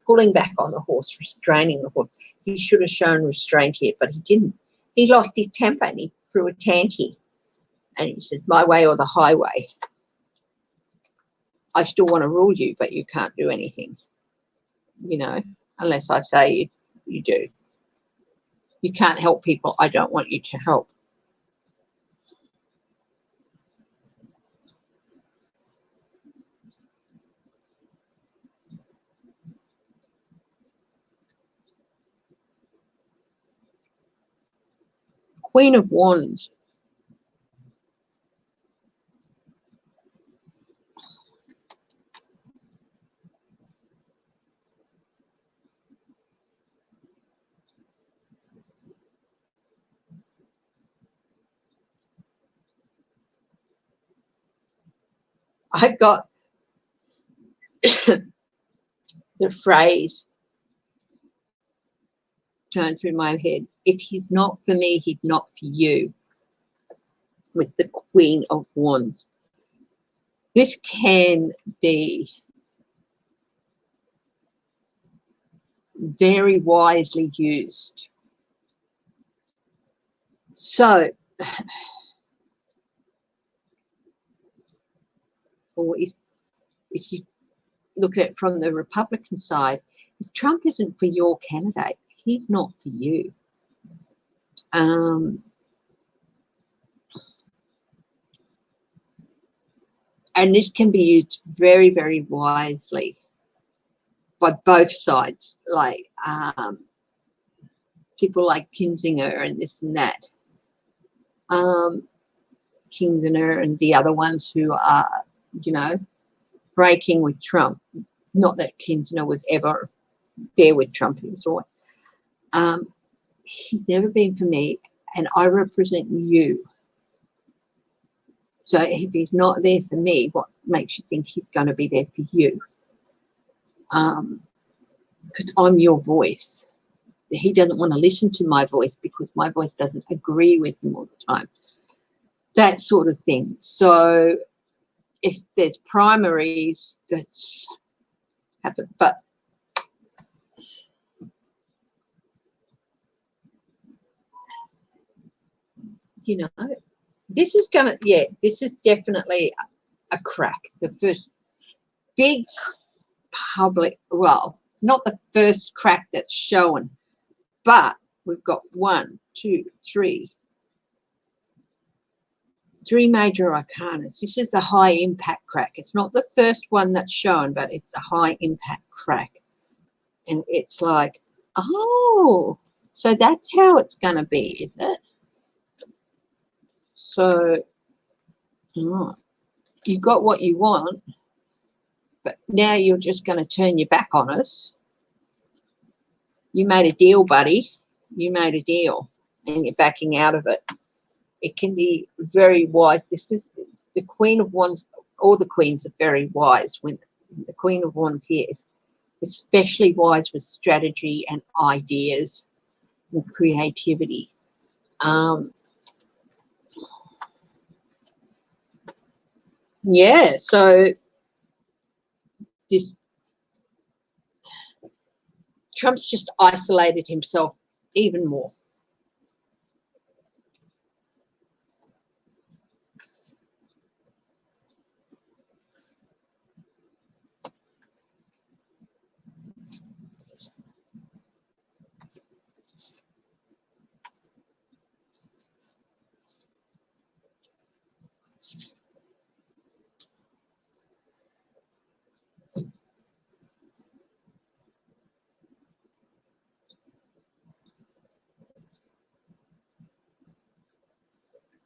pulling back on the horse, restraining the horse. He should have shown restraint here, but he didn't. He lost his temper and he threw a tanty. And he said, my way or the highway. I still want to rule you, but you can't do anything, unless I say you do. You can't help people I don't want you to help. Queen of Wands. I got the phrase going through my head, if he's not for me, he's not for you, with the Queen of Wands. This can be very wisely used. So, or if you look at it from the Republican side, if Trump isn't for your candidate, he's not for you. And this can be used very, very wisely by both sides, like people like Kinzinger and this and that. Kinzinger and the other ones who are, you know, breaking with Trump. Not that Kinzinger was ever there with Trump. He was always. He's never been for me, and I represent you. So if he's not there for me, what makes you think he's going to be there for you? Because I'm your voice. He doesn't want to listen to my voice because my voice doesn't agree with him all the time. That sort of thing. So if there's primaries, that's happened. But you know, this is going to, yeah, this is definitely a crack. The first big public, well, it's not the first crack that's shown, but we've got 1, 2, 3 major arcanas. This is the high impact crack. It's not the first one that's shown, but it's a high impact crack. And it's like, oh, so that's how it's going to be, is it? So, oh, you got what you want, but now you're just going to turn your back on us. You made a deal, buddy. You made a deal, and you're backing out of it. It can be very wise. This is the Queen of Wands. All the queens are very wise. When the Queen of Wands here is especially wise with strategy and ideas and creativity. Yeah, so this Trump's just isolated himself even more.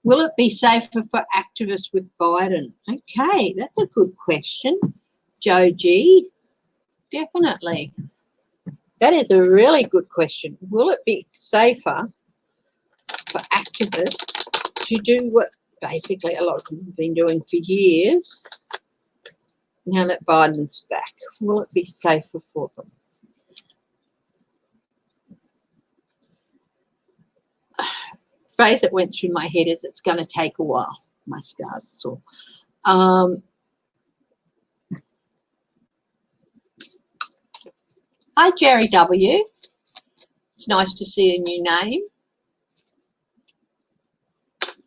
Will it be safer for activists with Biden? Okay, that's a good question, Joe G. Definitely. That is a really good question. Will it be safer for activists to do what basically a lot of them have been doing for years now that Biden's back? Will it be safer for them? Phrase that went through my head is it's going to take a while. My scars sore. Hi, Jerry W. It's nice to see a new name.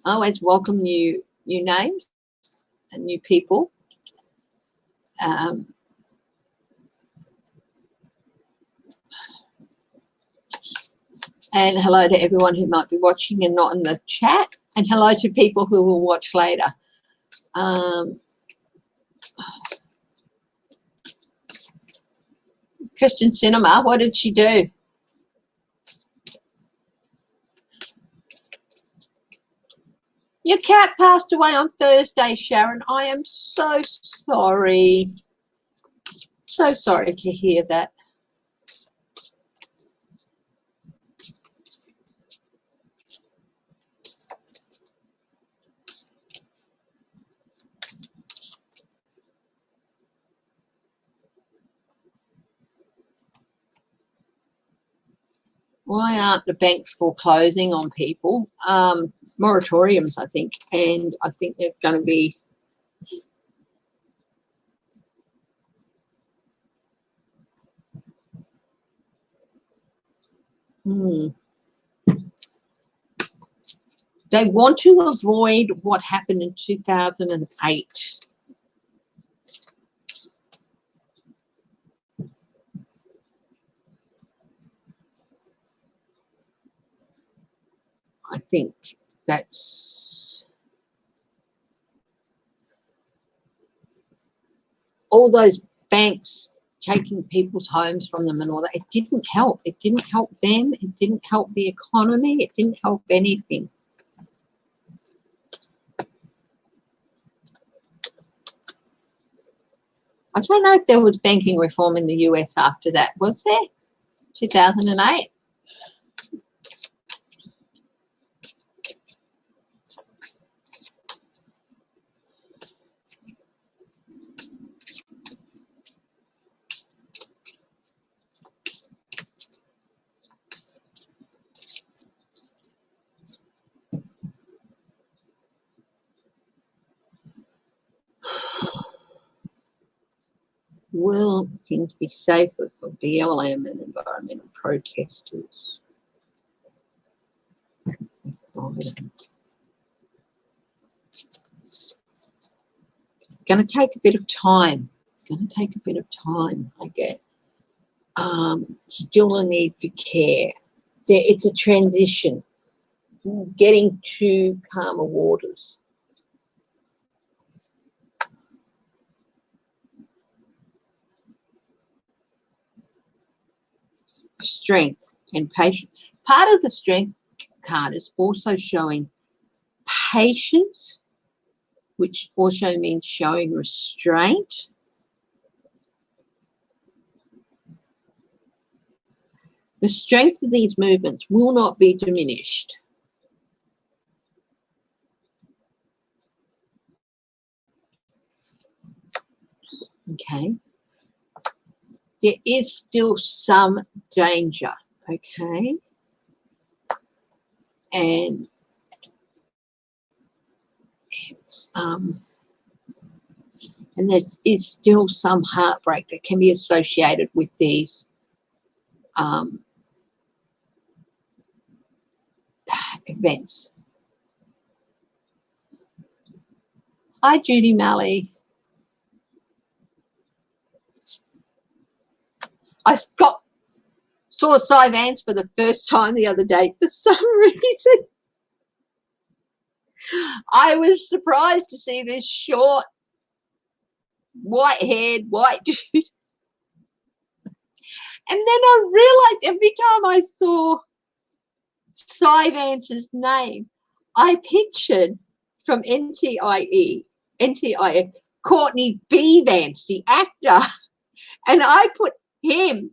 I always welcome new names and new people. And hello to everyone who might be watching and not in the chat. And hello to people who will watch later. Kristen Cinema, what did she do? Your cat passed away on Thursday, Sharon. I am so sorry. So sorry to hear that. Why aren't the banks foreclosing on people? Moratoriums, I think, and I think there's going to be They want to avoid what happened in 2008. I think that's all those banks taking people's homes from them and all that. It didn't help. It didn't help them. It didn't help the economy. It didn't help anything. I don't know if there was banking reform in the US after that. Was there? 2008? Will things be safer for BLM and environmental protesters? Going to take a bit of time. It's going to take a bit of time, I get. Still a need for care. It's a transition, getting to calmer waters. Strength and patience. Part of the strength card is also showing patience, which also means showing restraint. The strength of these movements will not be diminished. Okay. There is still some danger, okay? And it's, and there is still some heartbreak that can be associated with these events. Hi, Judy Malley. I saw Cy Vance for the first time the other day for some reason. I was surprised to see this short, white-haired, white dude. And then I realized every time I saw Cy Vance's name, I pictured from NCIS, Courtney B. Vance, the actor, and I put him.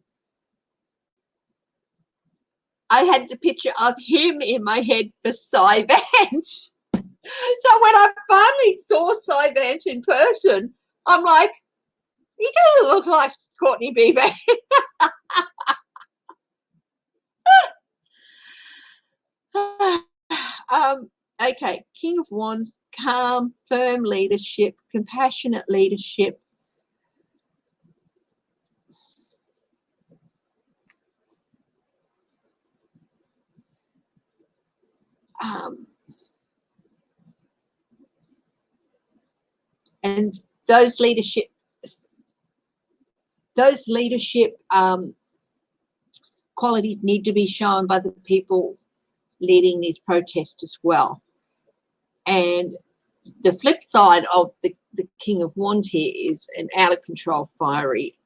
I had the picture of him in my head for Cy Vance. So when I finally saw Cy Vance in person, I'm like, he doesn't look like Courtney B. Vance. Okay, King of Wands, calm, firm leadership, compassionate leadership. And those leadership qualities need to be shown by the people leading these protests as well. And the flip side of the King of Wands here is an out of control, fiery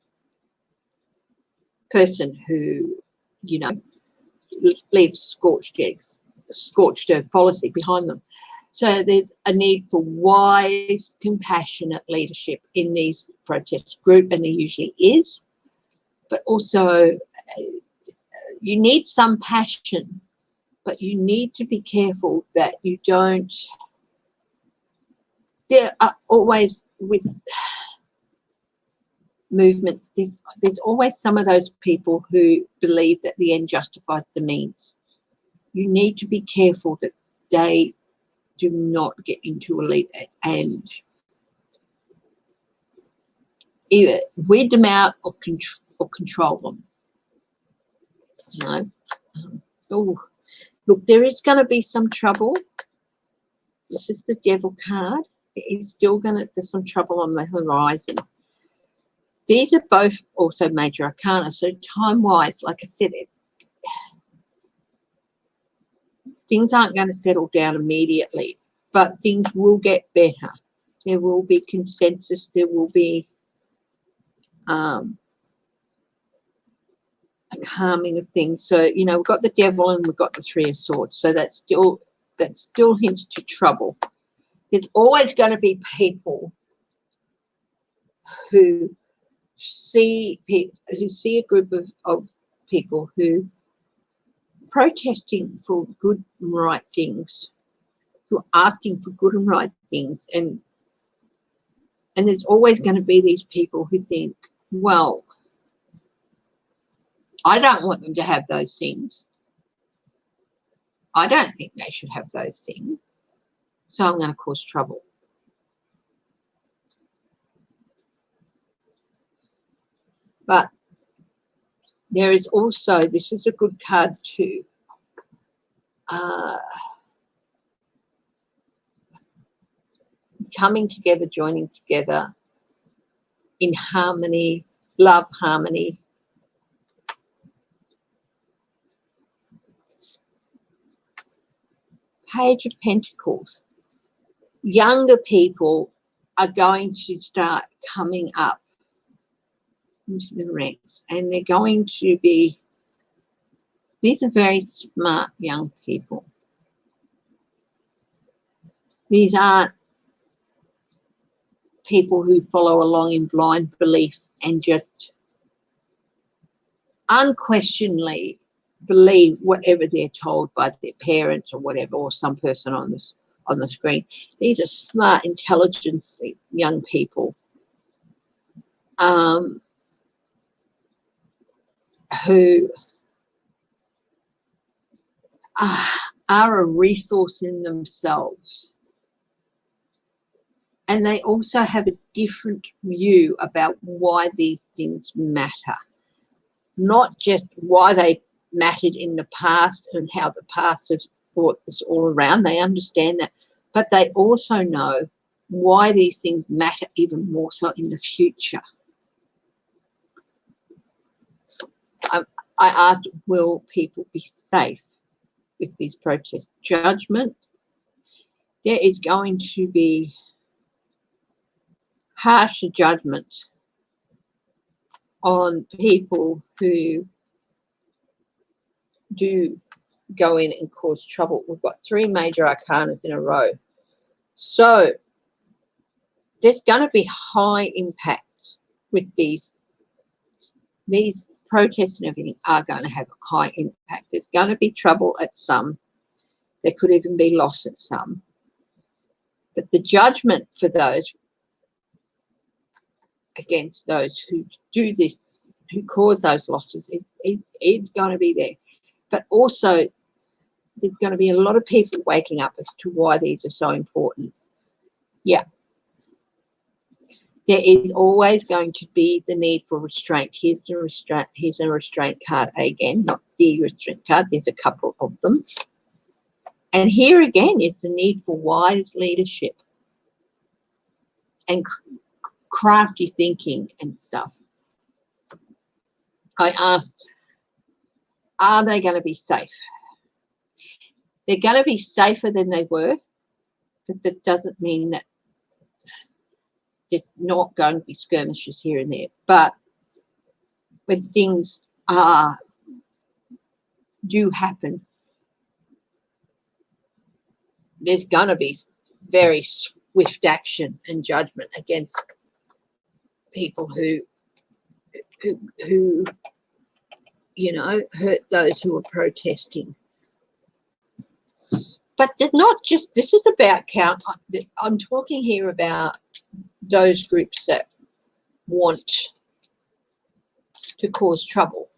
person who, you know, leaves scorched earth policy behind them. So there's a need for wise, compassionate leadership in these protest groups, and there usually is. But also, you need some passion, but you need to be careful that you don't. There are always, with movements, there's always some of those people who believe that the end justifies the means. You need to be careful that they do not get into elite and either weed them out or control them. You know? Oh, look, there is going to be some trouble. This is the devil card. There's some trouble on the horizon. These are both also major arcana. So time-wise, like I said, things aren't going to settle down immediately, but things will get better. There will be consensus. There will be a calming of things. So, you know, we've got the devil and we've got the Three of Swords. So that still hints to trouble. There's always going to be people who see a group of people who protesting for good and right things, who are asking for good and right things, and there's always going to be these people who think, well, I don't want them to have those things. I don't think they should have those things, so I'm going to cause trouble. But there is also, this is a good card too, coming together, joining together in harmony, love, harmony. Page of Pentacles. Younger people are going to start coming up into the ranks, and they're going to be, these are very smart young people. These aren't people who follow along in blind belief and just unquestionably believe whatever they're told by their parents or whatever, or some person on the screen. These are smart, intelligent young people who are a resource in themselves. And they also have a different view about why these things matter. Not just why they mattered in the past and how the past has brought this all around. They understand that. But they also know why these things matter even more so in the future. I asked, will people be safe with these protests? Judgment. There is going to be harsher judgments on people who do go in and cause trouble. We've got three major arcanas in a row. So there's going to be high impact with these protests and everything are going to have high impact. There's going to be trouble at some. There could even be loss at some. But the judgment for those against those who do this, who cause those losses, it's going to be there. But also, there's going to be a lot of people waking up as to why these are so important. Yeah. There is always going to be the need for restraint. Here's a restraint card again, not the restraint card. There's a couple of them. And here again is the need for wise leadership and crafty thinking and stuff. I asked, are they going to be safe? They're going to be safer than they were, but that doesn't mean that they're not going to be skirmishes here and there. But when things do happen, there's going to be very swift action and judgment against people who you know, hurt those who are protesting. But there's not just, this is about count. I'm talking here about those groups that want to cause trouble,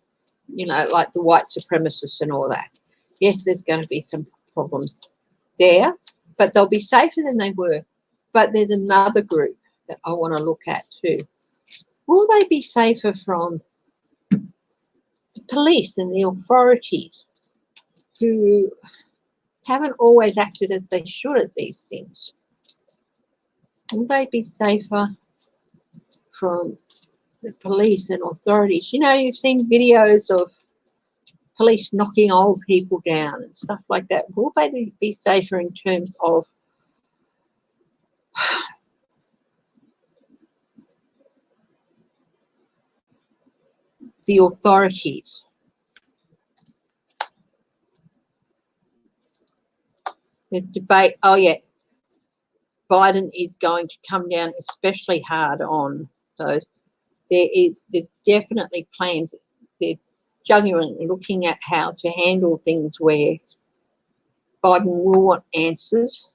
you know, like the white supremacists and all that. Yes, there's going to be some problems there, but they'll be safer than they were. But there's another group that I want to look at too. Will they be safer from the police and the authorities who haven't always acted as they should at these things? Will they be safer from the police and authorities? You know, you've seen videos of police knocking old people down and stuff like that. Will they be safer in terms of the authorities? There's debate. Oh yeah, Biden is going to come down especially hard on those. There's definitely plans. They're genuinely looking at how to handle things where Biden will want answers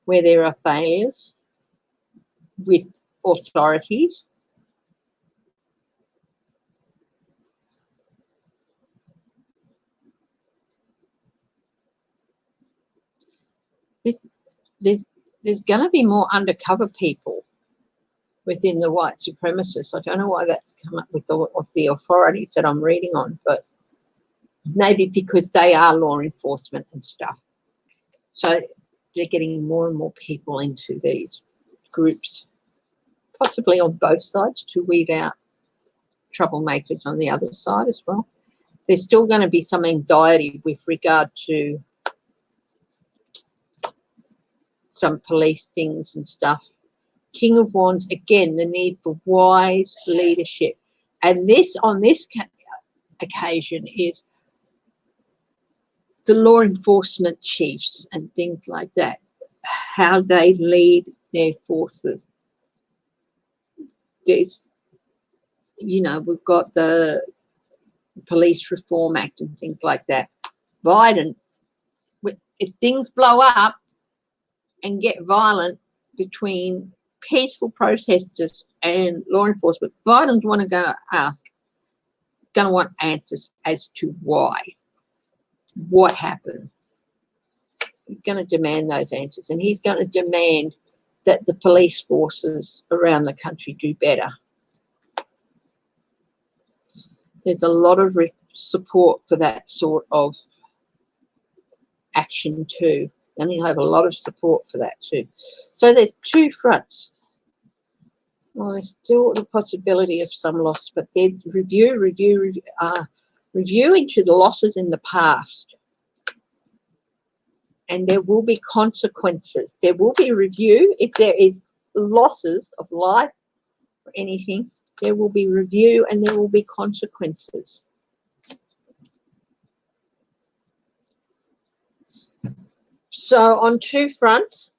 where there are failures with authorities. There's going to be more undercover people within the white supremacists. I don't know why that's come up with the authorities that I'm reading on, but maybe because they are law enforcement and stuff. So they're getting more and more people into these groups, possibly on both sides, to weed out troublemakers on the other side as well. There's still going to be some anxiety with regard to some police things and stuff. King of Wands, again, the need for wise leadership. And this, on this occasion, is the law enforcement chiefs and things like that, how they lead their forces. There's, you know, we've got the Police Reform Act and things like that. Biden, if things blow up and get violent between peaceful protesters and law enforcement, Biden's going to want answers as to why. What happened? He's going to demand those answers, and he's going to demand that the police forces around the country do better. There's a lot of support for that sort of action too, and he'll have a lot of support for that too. So there's two fronts. Well, there's still the possibility of some loss, but there's review into the losses in the past. And there will be consequences. There will be review. If there is losses of life or anything, there will be review and there will be consequences. So on two fronts,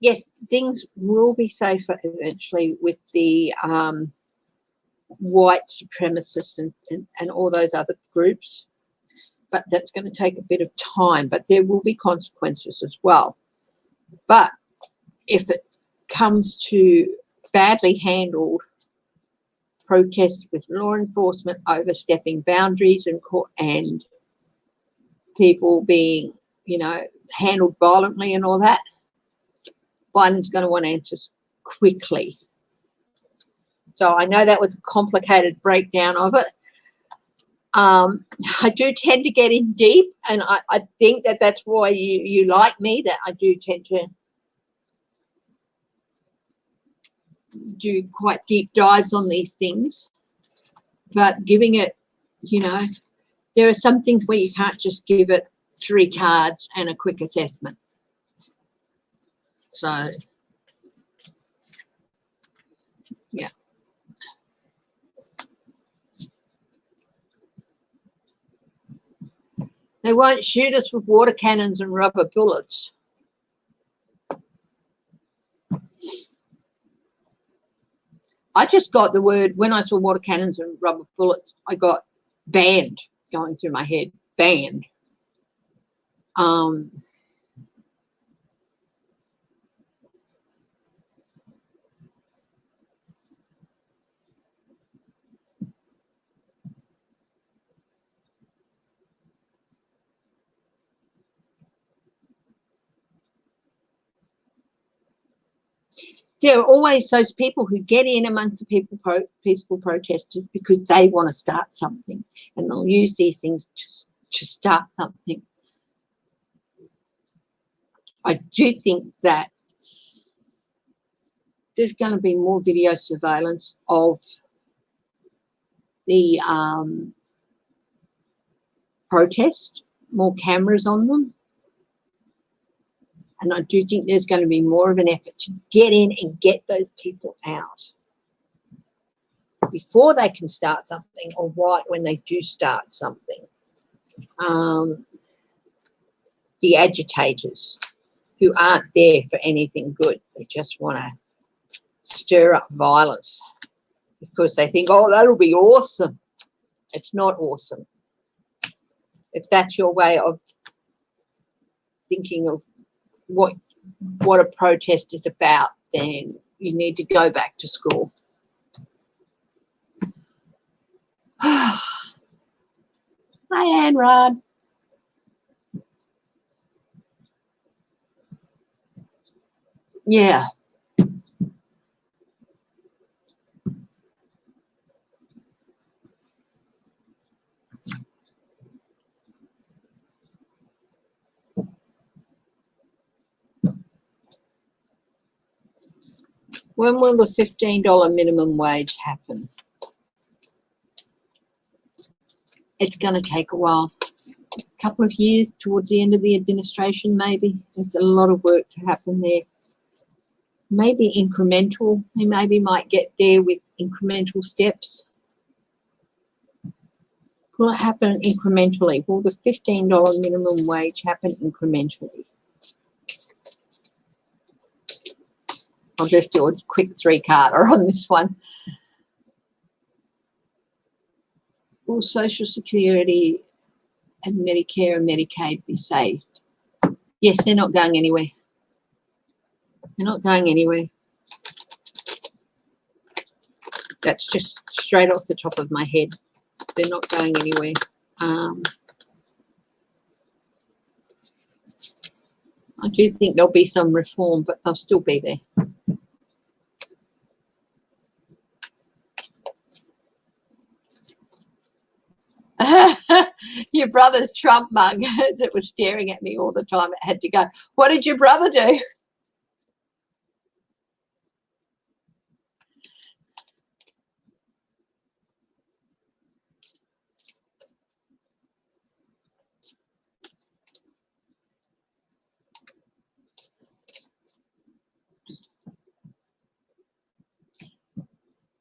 yes, things will be safer eventually with the white supremacists and all those other groups. But that's going to take a bit of time, but there will be consequences as well. But if it comes to badly handled protests with law enforcement overstepping boundaries and people being, you know, handled violently and all that, Biden's going to want answers quickly. So I know that was a complicated breakdown of it. I do tend to get in deep, and I think that's why you like me, that I do tend to do quite deep dives on these things. But giving it, you know, there are some things where you can't just give it 3 cards and a quick assessment. So, yeah. They won't shoot us with water cannons and rubber bullets. I just got the word, when I saw water cannons and rubber bullets, I got banned going through my head. Banned. there are always those people who get in amongst the peaceful protesters because they want to start something, and they'll use these things to start something. I do think that there's going to be more video surveillance of the protest, more cameras on them. And I do think there's going to be more of an effort to get in and get those people out before they can start something, or right when they do start something. The agitators who aren't there for anything good, they just want to stir up violence because they think, oh, that'll be awesome. It's not awesome. If that's your way of thinking of what a protest is about, then you need to go back to school. Hi, Anne Rod. Yeah. When will the $15 minimum wage happen? It's going to take a while. A couple of years towards the end of the administration, maybe. There's a lot of work to happen there. Maybe incremental. We maybe might get there with incremental steps. Will it happen incrementally? Will the $15 minimum wage happen incrementally? I'll just do a quick three-carder on this one. Will Social Security and Medicare and Medicaid be saved? Yes, they're not going anywhere. They're not going anywhere. That's just straight off the top of my head. They're not going anywhere. I do think there'll be some reform, but they'll still be there. Your brother's Trump mug that was staring at me all the time. It had to go. What did your brother do?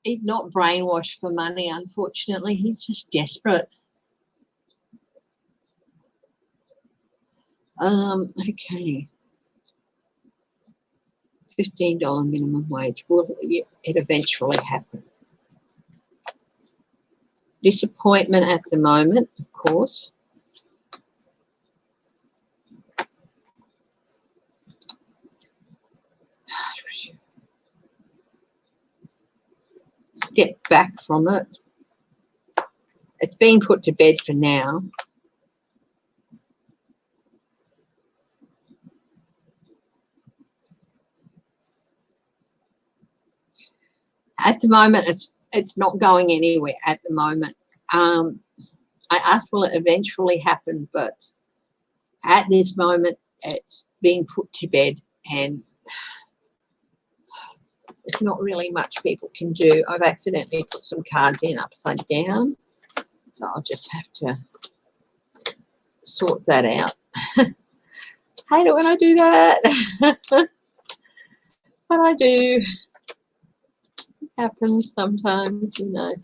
He's not brainwashed for money, unfortunately. He's just desperate. Okay. $15 minimum wage. Will it eventually happen? Disappointment at the moment, of course. Step back from it. It's been put to bed for now. At the moment, it's not going anywhere at the moment. I asked, will it eventually happen? But at this moment, it's being put to bed, and there's not really much people can do. I've accidentally put some cards in upside down, so I'll just have to sort that out. Hate it when I do that. But I do. It happens sometimes, you know.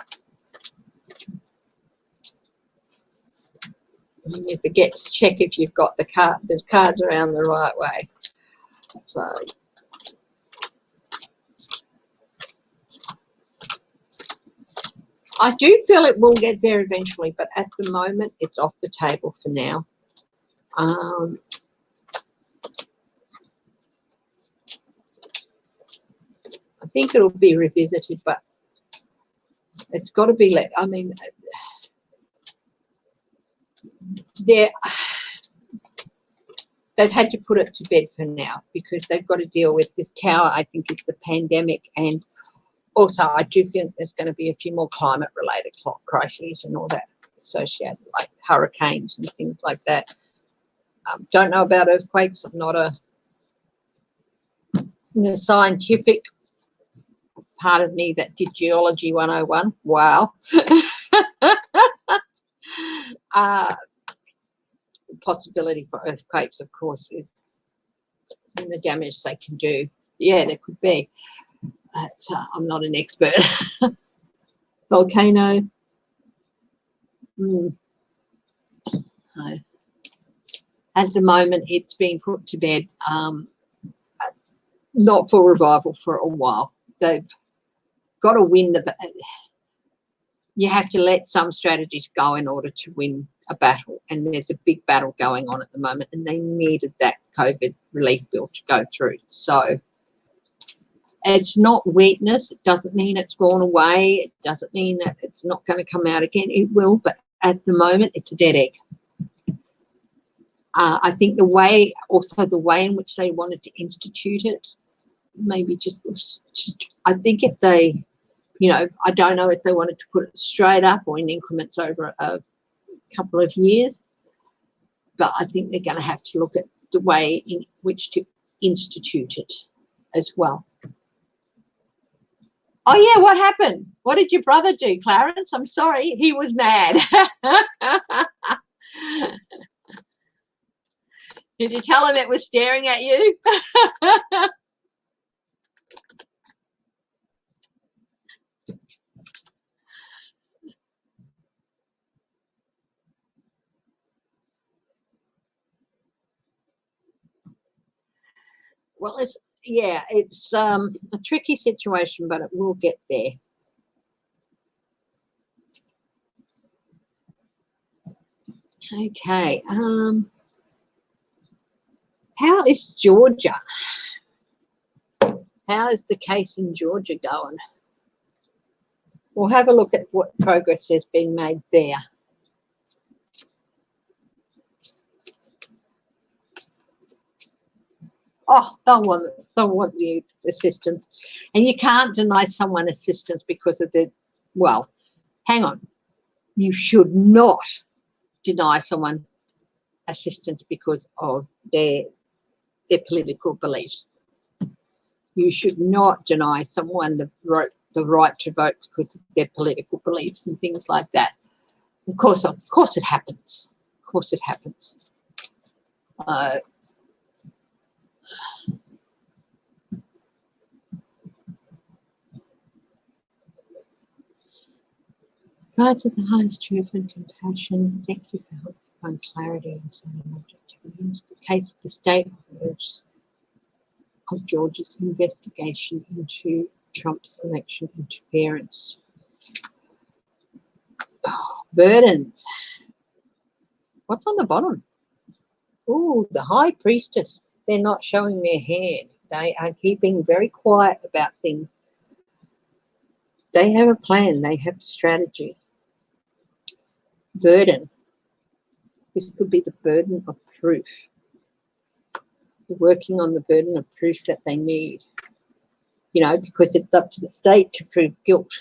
And you forget to check if you've got the cards around the right way. So I do feel it will get there eventually, but at the moment it's off the table for now. I think it'll be revisited, but it's got to be let. I mean, they've had to put it to bed for now because they've got to deal with this tower. I think it's the pandemic, and also I do think there's going to be a few more climate-related crises and all that associated, like hurricanes and things like that. Don't know about earthquakes. I'm not the scientific part of me that did geology 101. Wow. Possibility for earthquakes, of course, is and the damage they can do. Yeah, there could be, but I'm not an expert. Volcano. No. At the moment, it's been put to bed, not for revival for a while. They've got to win you have to let some strategies go in order to win a battle, and there's a big battle going on at the moment, and they needed that COVID relief bill to go through. So it's not weakness. It doesn't mean it's gone away. It doesn't mean that it's not going to come out again. It will, but at the moment, it's a dead egg. I think the way in which they wanted to institute it, maybe just I think if they, I don't know if they wanted to put it straight up or in increments over a couple of years, but I think they're going to have to look at the way in which to institute it as well. Oh yeah, what happened? What did your brother do, Clarence? I'm sorry, he was mad. Did you tell him it was staring at you? Well, it's a tricky situation, but it will get there. Okay. How is Georgia? How is the case in Georgia going? We'll have a look at what progress has been made there. Oh, they'll want the assistance. And you can't deny someone assistance because of well, hang on. You should not deny someone assistance because of their political beliefs. You should not deny someone the right to vote because of their political beliefs and things like that. Of course it happens. Of course it happens. God to the highest truth and compassion, thank you for helping find clarity and some objectivity into the case of the state of Georgia's investigation into Trump's election interference. Oh, burdens. What's on the bottom? Oh, the high priestess. They're not showing their hand. They are keeping very quiet about things. They have a plan. They have a strategy. Burden. This could be the burden of proof. They're working on the burden of proof that they need. Because it's up to the state to prove guilt.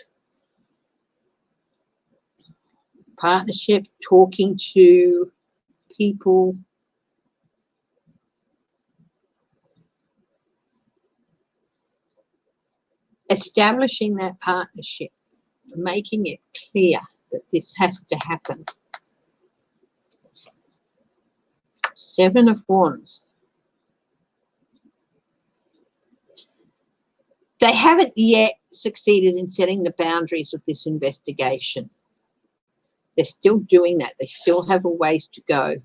Partnership, talking to people. Establishing that partnership, making it clear that this has to happen. 7 of Wands. They haven't yet succeeded in setting the boundaries of this investigation. They're still doing that. They still have a ways to go.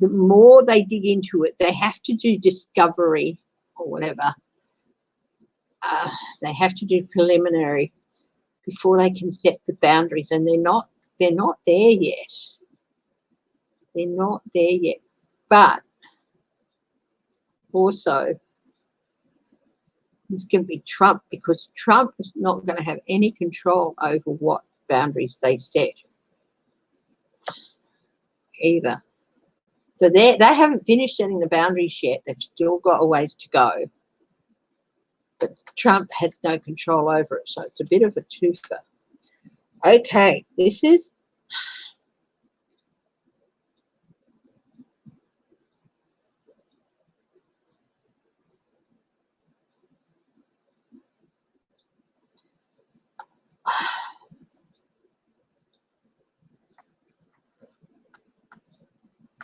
The more they dig into it, they have to do discovery or whatever. They have to do preliminary before they can set the boundaries, and they're not there yet. They're not there yet. But also, it's going to be Trump, because Trump is not going to have any control over what boundaries they set either. So they haven't finished setting the boundaries yet. They've still got a ways to go. But Trump has no control over it, so it's a bit of a twofer. Okay, this is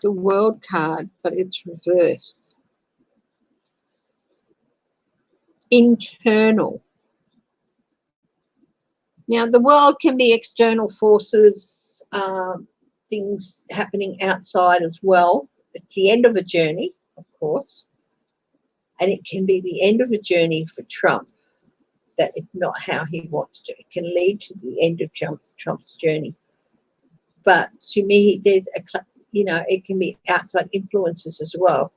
the World card, but it's reversed. Internal. Now, the world can be external forces, things happening outside as well. It's the end of a journey, of course, and it can be the end of a journey for Trump. That is not how he wants to. It can lead to the end of Trump's journey. But to me, there's it can be outside influences as well.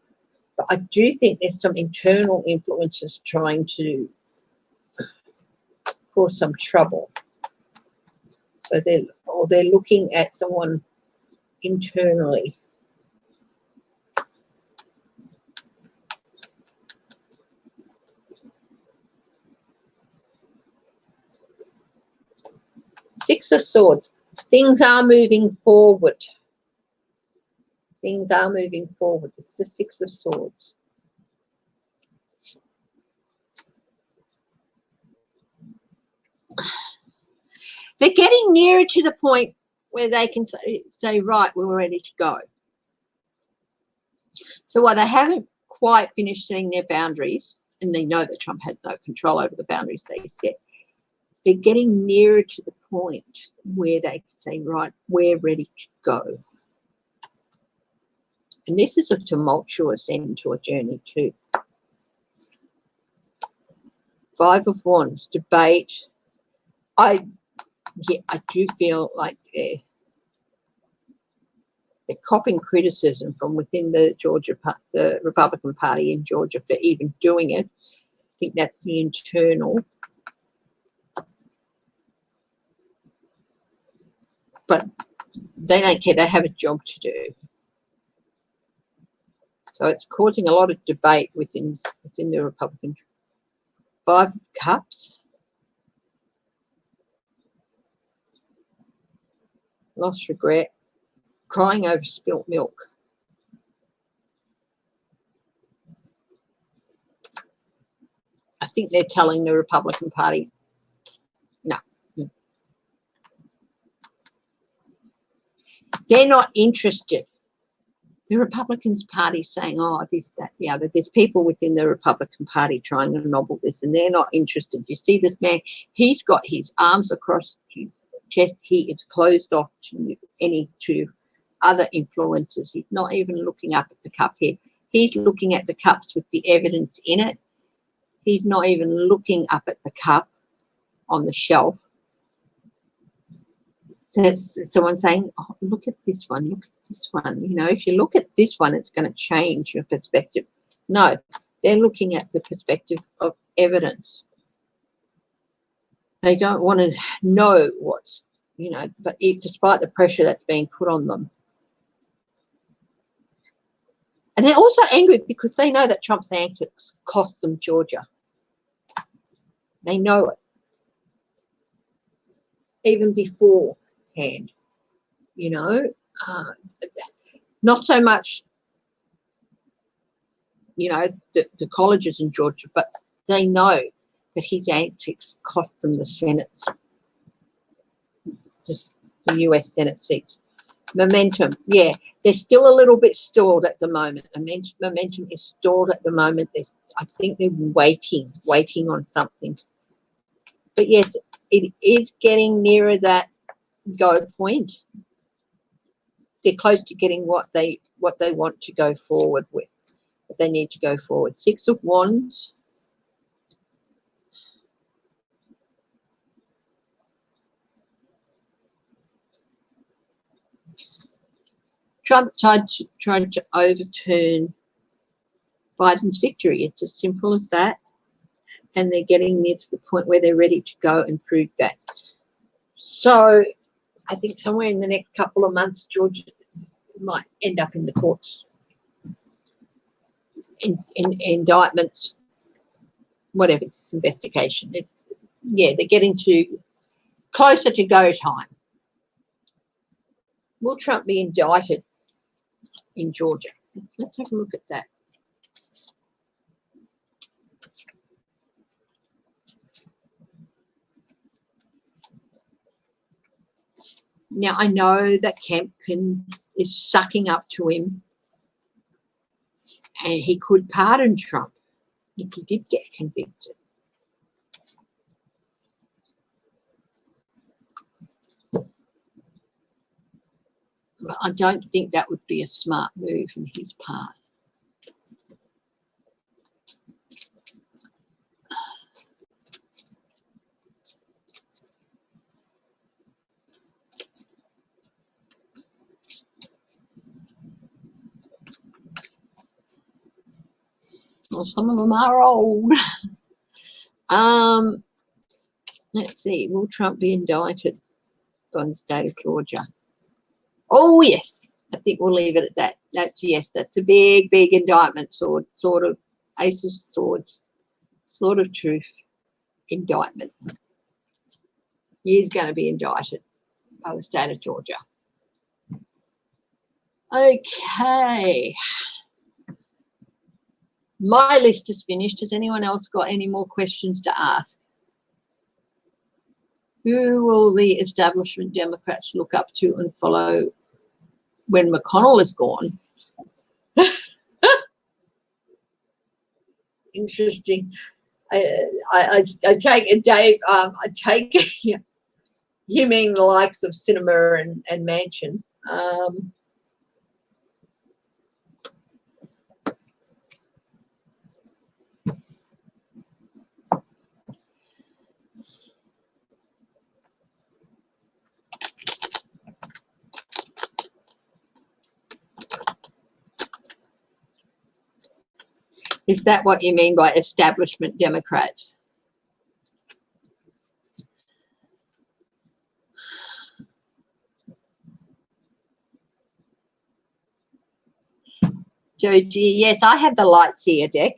But I do think there's some internal influences trying to cause some trouble. So they're looking at someone internally. Six of Swords. Things are moving forward. Things are moving forward. It's the Six of Swords. They're getting nearer to the point where they can say, right, we're ready to go. So while they haven't quite finished setting their boundaries, and they know that Trump has no control over the boundaries they set, they're getting nearer to the point where they can say, right, we're ready to go. And this is a tumultuous end to a journey too. Five of Wands, debate. I do feel like they're copping criticism from within the Republican Party in Georgia for even doing it. I think that's the internal. But they don't care. They have a job to do. So it's causing a lot of debate within the Republican. Five of Cups. Lost regret. Crying over spilt milk. I think they're telling the Republican Party, no. They're not interested. The Republican Party saying, oh, this, that, the other. There's people within the Republican Party trying to nobble this, and they're not interested. You see this man, he's got his arms across his chest. He is closed off to other influences. He's not even looking up at the cup here. He's looking at the cups with the evidence in it. He's not even looking up at the cup on the shelf. There's someone saying, oh, look at this one, look at this one. You know, if you look at this one, it's going to change your perspective. No, they're looking at the perspective of evidence. They don't want to know what's, but despite the pressure that's being put on them. And they're also angry because they know that Trump's antics cost them Georgia. They know it. Even beforehand, not so much, the colleges in Georgia, but they know that his antics cost them the Senate, just the US Senate seats. Momentum, yeah, they're still a little bit stalled at the moment. Momentum is stalled at the moment. I think they're waiting on something. But yes, it is getting nearer that go point. They're close to getting what they want to go forward with. But they need to go forward. Six of Wands. Trump tried to overturn Biden's victory. It's as simple as that. And they're getting near to the point where they're ready to go and prove that. So I think somewhere in the next couple of months, Georgia might end up in the courts indictments, whatever, it's investigation. It's, yeah, they're getting closer to go time. Will Trump be indicted in Georgia? Let's have a look at that. Now, I know that Kempkin is sucking up to him, and he could pardon Trump if he did get convicted. But I don't think that would be a smart move on his part. Well, some of them are old. Let's see. Will Trump be indicted by the state of Georgia? Oh, yes. I think we'll leave it at that. That's yes. That's a big, big indictment. Sort of ace of swords, sort of truth indictment. He's going to be indicted by the state of Georgia. Okay. My list is finished. Has anyone else got any more questions to ask? Who will the establishment Democrats look up to and follow when McConnell is gone? Interesting. I take it, Dave. I take it. You mean the likes of Cinema and Manchin? Is that what you mean by establishment Democrats? Joji, yes, I have the Lightseer deck.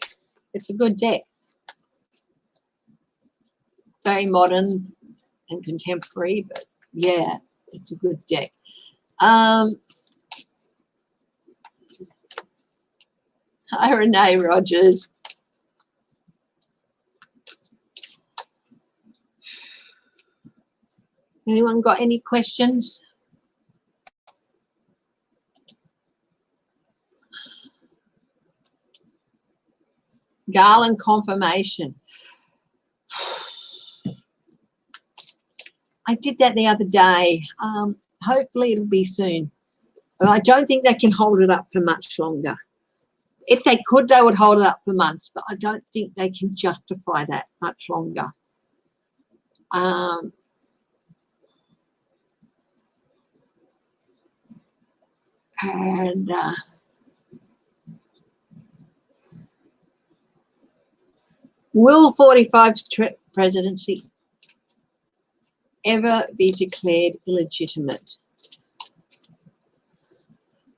It's a good deck. Very modern and contemporary, but yeah, it's a good deck. Hi, Renee Rogers. Anyone got any questions? Garland confirmation. I did that the other day. Hopefully it'll be soon. But I don't think they can hold it up for much longer. If they could, they would hold it up for months, but I don't think they can justify that much longer. Will 45's presidency ever be declared illegitimate?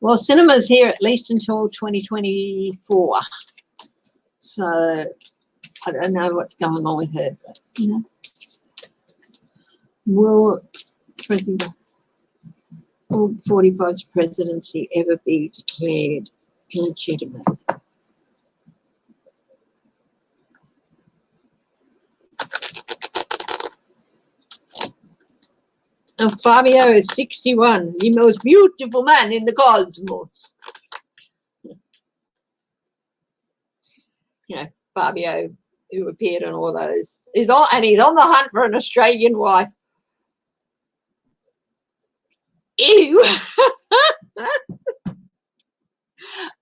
Well, Cinema's here at least until 2024. So I don't know what's going on with her, but you know. Will 45's presidency ever be declared illegitimate? And Fabio is 61, the most beautiful man in the cosmos. You know, Fabio, who appeared on all those, he's on the hunt for an Australian wife. Ew.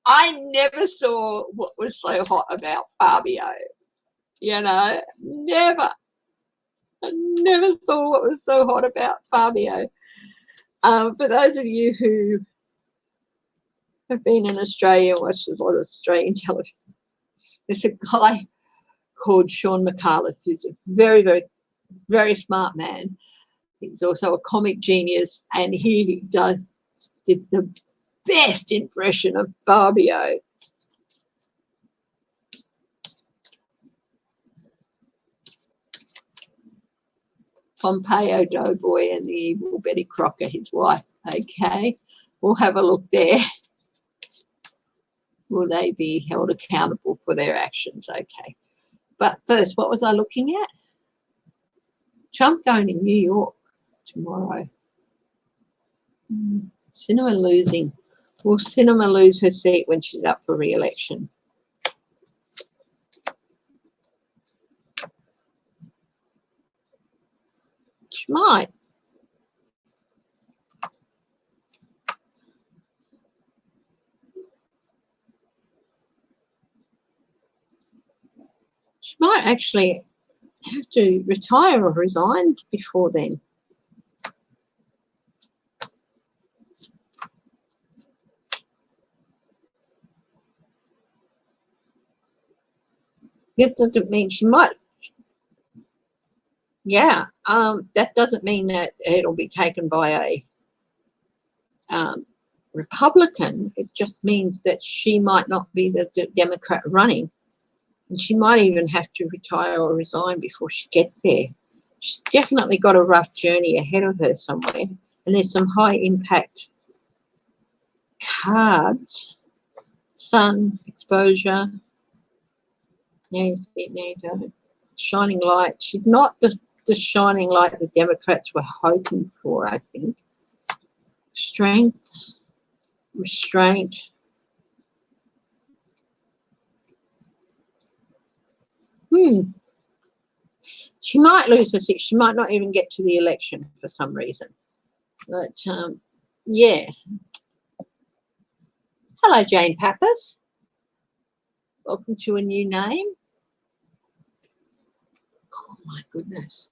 I never saw what was so hot about Fabio. You know, never. I never saw what was so hot about Fabio. For those of you who have been in Australia, watched a lot of Australian television, there's a guy called Sean McAuliffe who's a very, very, very smart man. He's also a comic genius, and he did the best impression of Fabio. Pompeo Doughboy and the evil Betty Crocker, his wife. Okay, we'll have a look there. Will they be held accountable for their actions? Okay. But first, what was I looking at? Trump going to New York tomorrow. Sinema losing. Will Sinema lose her seat when she's up for re-election? She might. She might actually have to retire or resign before then. That doesn't mean she might. Yeah, that doesn't mean that it'll be taken by a Republican. It just means that she might not be the Democrat running. And she might even have to retire or resign before she gets there. She's definitely got a rough journey ahead of her somewhere. And there's some high impact cards. Sun, exposure. Yes, there you go. Shining light. She's not the shining light the Democrats were hoping for, I think. Strength, restraint. She might lose her seat. She might not even get to the election for some reason. But, yeah. Hello, Jane Pappas. Welcome to a new name. Oh, my goodness.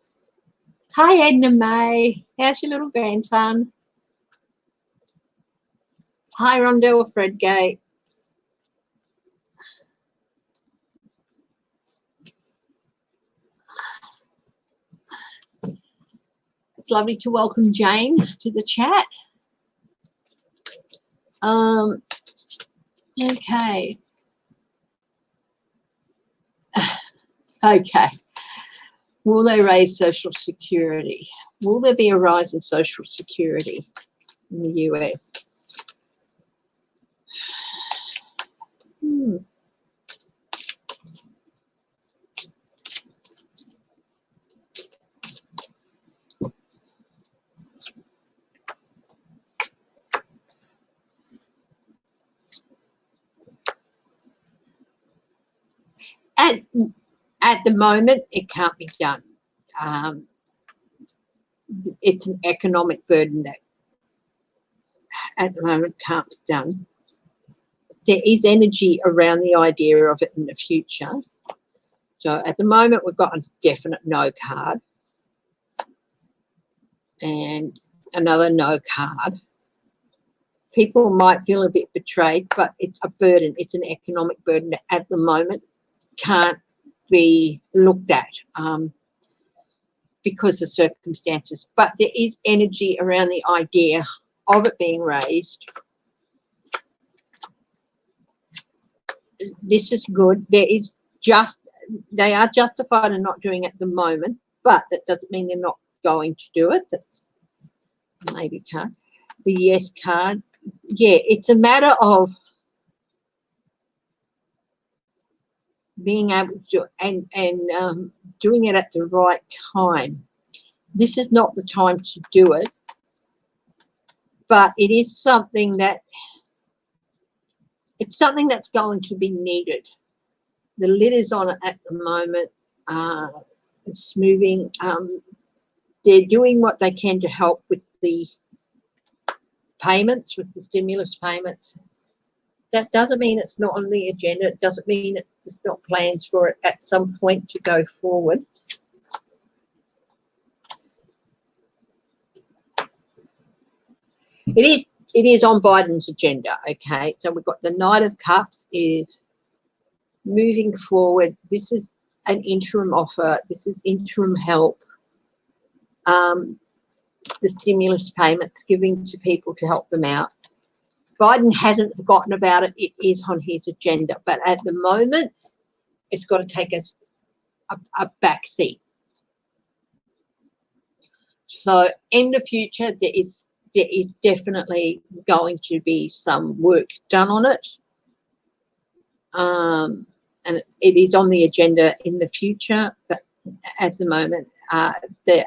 Hi, Edna May. How's your little grandson? Hi, Rondell Fredgate. It's lovely to welcome Jane to the chat. Okay. Okay. Will they raise Social Security? Will there be a rise in Social Security in the US? At the moment, it can't be done. It's an economic burden that at the moment can't be done. There is energy around the idea of it in the future. So at the moment, we've got a definite no card and another no card. People might feel a bit betrayed, but it's a burden. It's an economic burden that at the moment can't be looked at because of circumstances. But there is energy around the idea of it being raised. This is good. They are justified in not doing it at the moment, but that doesn't mean they're not going to do it. That's maybe card. The yes card. Yeah, it's a matter of being able to do it and doing it at the right time. This is not the time to do it, but it is something that it's something that's going to be needed. The lid is on it at the moment. It's moving. They're doing what they can to help with the payments, with the stimulus payments. That doesn't mean it's not on the agenda. It doesn't mean it's just not plans for it at some point to go forward. It is on Biden's agenda, okay? So we've got the Knight of Cups is moving forward. This is an interim offer. This is interim help. The stimulus payments giving to people to help them out. Biden hasn't forgotten about it. It is on his agenda. But at the moment, it's got to take us a back seat. So in the future, there is definitely going to be some work done on it. And it is on the agenda in the future, but at the moment, they're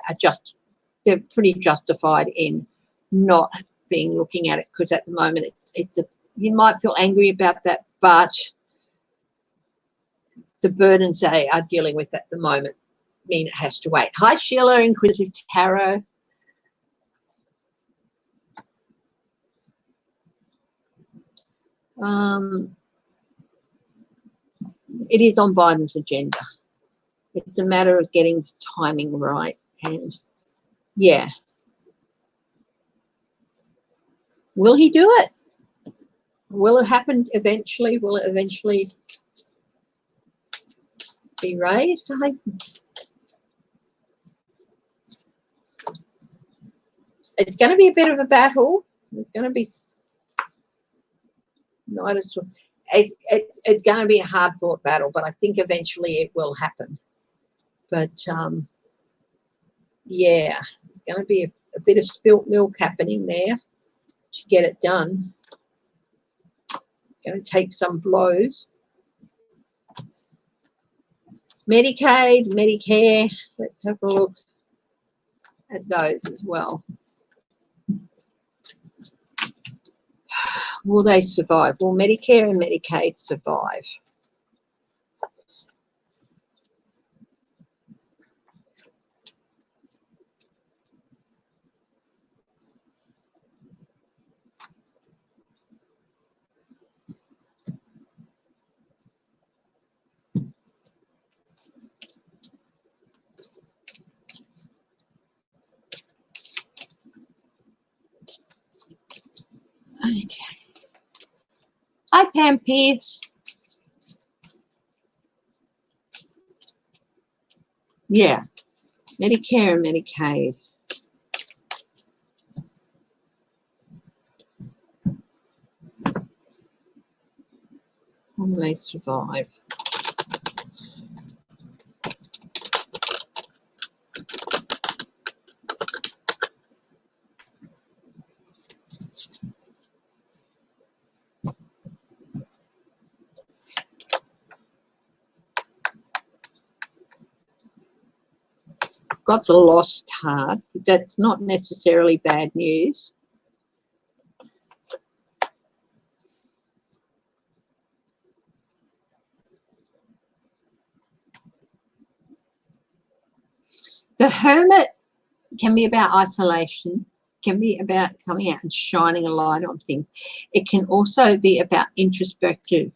pretty justified in not being looking at it, because at the moment you might feel angry about that, but the burdens they are dealing with at the moment mean it has to wait. Hi, Sheila, Inquisitive Tarot. It is on Biden's agenda. It's a matter of getting the timing right. And yeah. Will he do it? Will it happen eventually? Will it eventually be raised? It's going to be a bit of a battle. It's going to be it's going to be a hard-fought battle, but I think eventually it will happen. But yeah, it's going to be a bit of spilt milk happening there to get it done. Going to take some blows. Medicaid, Medicare, let's have a look at those as well. Will they survive? Will Medicare and Medicaid survive? Okay. Hi, Pam Pierce. Yeah, Medicare and Medicaid. Will they survive? Got the lost card. That's not necessarily bad news. The Hermit can be about isolation, can be about coming out and shining a light on things. It can also be about introspectiveness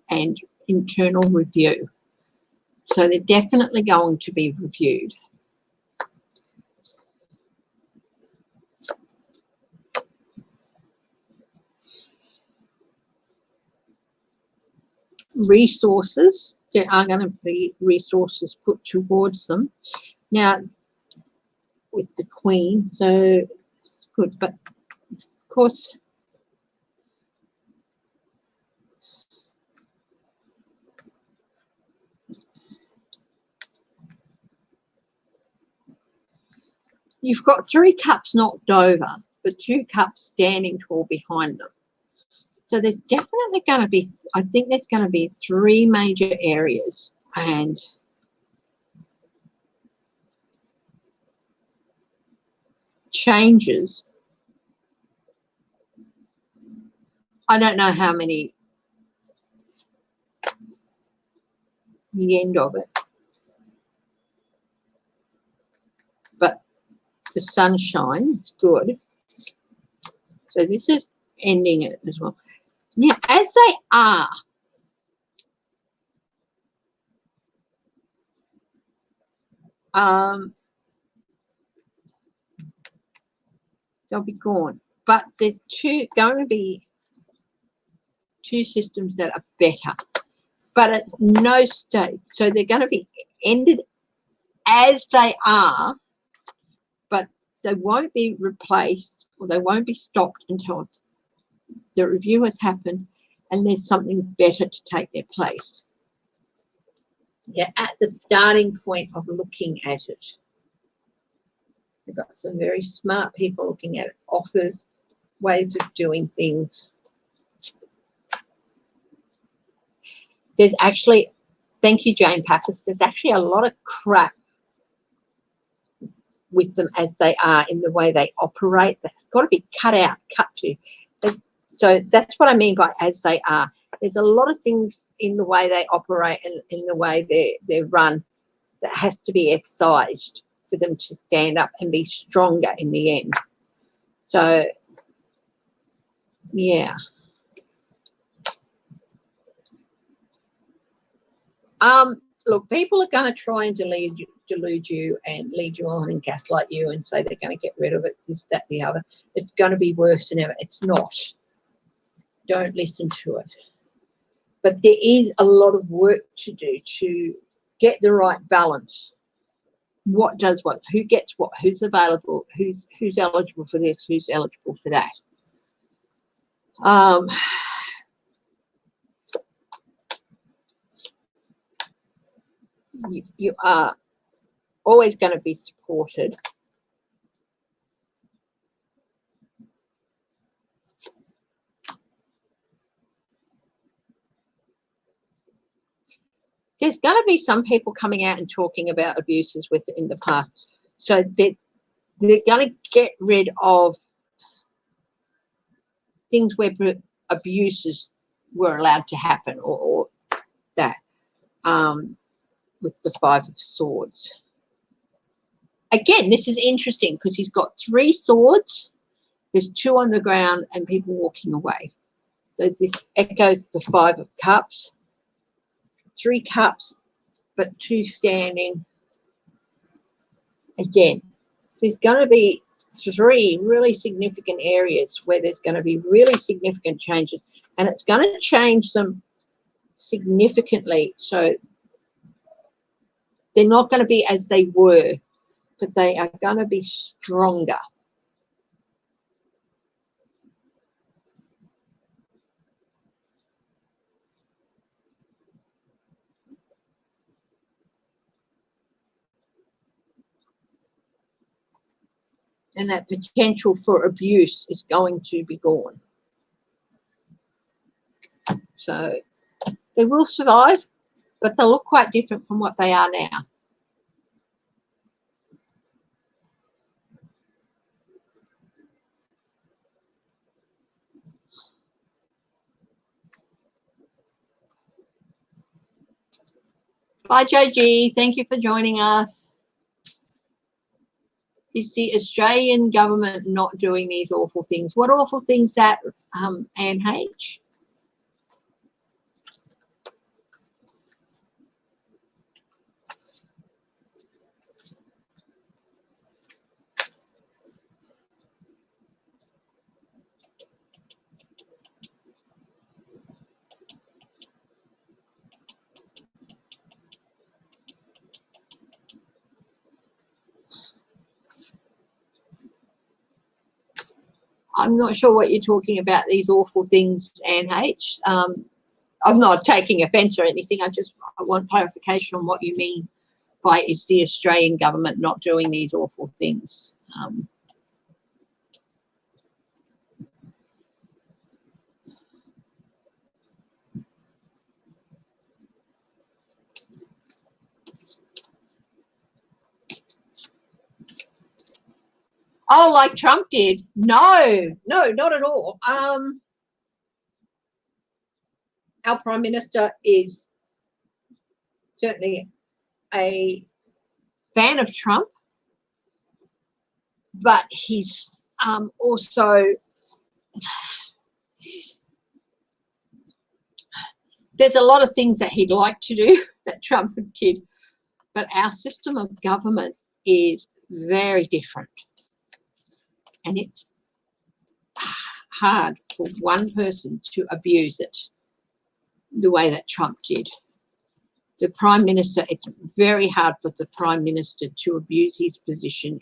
and internal review. So they're definitely going to be reviewed. Resources, there are going to be resources put towards them. Now, with the Queen, so it's good, but of course, you've got 3 cups knocked over, but 2 cups standing tall behind them. So there's definitely going to be, I think there's going to be 3 major areas, and changes. I don't know how many, the end of it, but the sunshine is good. So this is ending it as well. Now, as they are, they'll be gone. But there's going to be 2 systems that are better, but at no stage. So they're going to be ended as they are, but they won't be replaced, or they won't be stopped until the review has happened and there's something better to take their place. Yeah, at the starting point of looking at it. They've got some very smart people looking at offers, ways of doing things. There's actually, thank you, Jane Pappas, there's actually a lot of crap with them as they are in the way they operate. That's got to be cut out, cut to. So that's what I mean by as they are. There's a lot of things in the way they operate and in the way they're run that has to be excised for them to stand up and be stronger in the end. So, yeah. Look, people are going to try and delude you and lead you on and gaslight you and say they're going to get rid of it, this, that, the other. It's going to be worse than ever. It's not. Don't listen to it. But there is a lot of work to do to get the right balance. What does what? Who gets what? Who's available? Who's eligible for this? Who's eligible for that? You are always going to be supported. There's going to be some people coming out and talking about abuses in the past. So they're going to get rid of things where abuses were allowed to happen or that with the Five of Swords. Again, this is interesting because he's got 3 swords. There's 2 on the ground and people walking away. So this echoes the 5 of Cups. 3 cups, but 2 standing. Again, there's going to be 3 really significant areas where there's going to be really significant changes, and it's going to change them significantly. So they're not going to be as they were, but they are going to be stronger. And that potential for abuse is going to be gone. So they will survive, but they'll look quite different from what they are now. Bye, Joji. Thank you for joining us. Is the Australian government not doing these awful things? What awful things that, Anne H? I'm not sure what you're talking about, these awful things, Anne H. I'm not taking offence or anything. I want clarification on what you mean by is the Australian government not doing these awful things. Oh, like Trump did? No, not at all. Our Prime Minister is certainly a fan of Trump, but he's also, there's a lot of things that he'd like to do that Trump did, but our system of government is very different. And it's hard for one person to abuse it the way that Trump did. The Prime Minister, it's very hard for the Prime Minister to abuse his position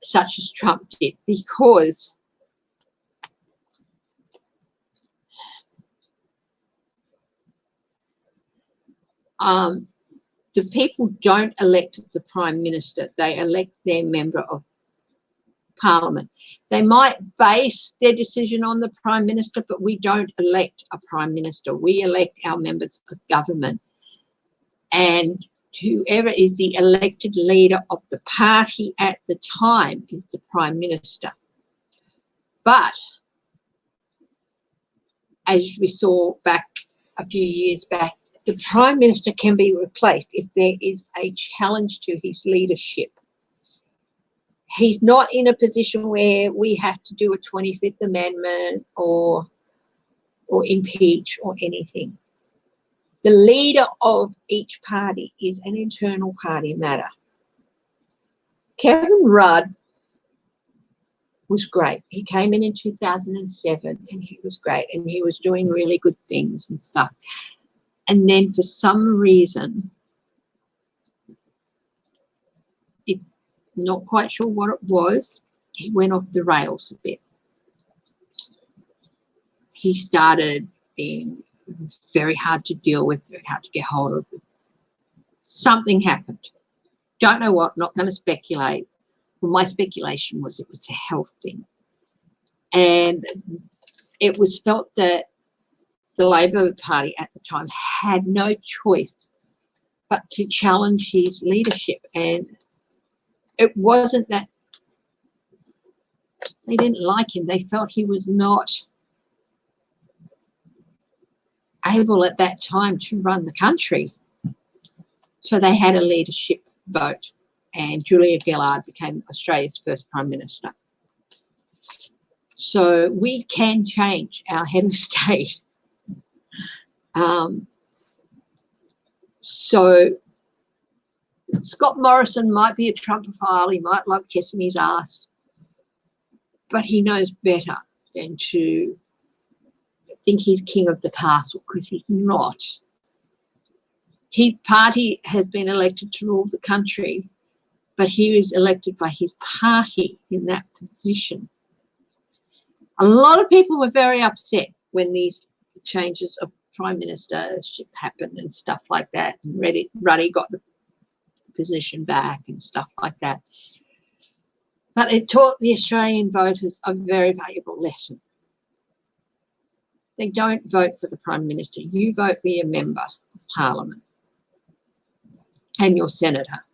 such as Trump did, because the people don't elect the Prime Minister. They elect their member of Parliament. They might base their decision on the Prime Minister, but we don't elect a Prime Minister. We elect our members of government. And whoever is the elected leader of the party at the time is the Prime Minister. But as we saw back a few years back, the Prime Minister can be replaced if there is a challenge to his leadership. He's not in a position where we have to do a 25th Amendment or impeach or anything. The leader of each party is an internal party matter. Kevin Rudd was great. He came in 2007 and he was great and he was doing really good things and stuff. And then for some reason, not quite sure what it was, he went off the rails a bit. He started being very hard to deal with, very hard to get hold of. Something happened. Don't know what, not going to speculate. Well, my speculation was it was a health thing. And it was felt that the Labor Party at the time had no choice but to challenge his leadership. And it wasn't that they didn't like him. They felt he was not able at that time to run the country. So they had a leadership vote and Julia Gillard became Australia's first Prime Minister. So we can change our head of state. So Scott Morrison might be a Trumpophile, he might love kissing his ass, but he knows better than to think he's king of the castle, because he's not. His party has been elected to rule the country, but he was elected by his party in that position. A lot of people were very upset when these changes of Prime Ministership happened and stuff like that, and Ruddy got the position back and stuff like that. But it taught the Australian voters a very valuable lesson. They don't vote for the Prime Minister. You vote for your member of Parliament and your senator.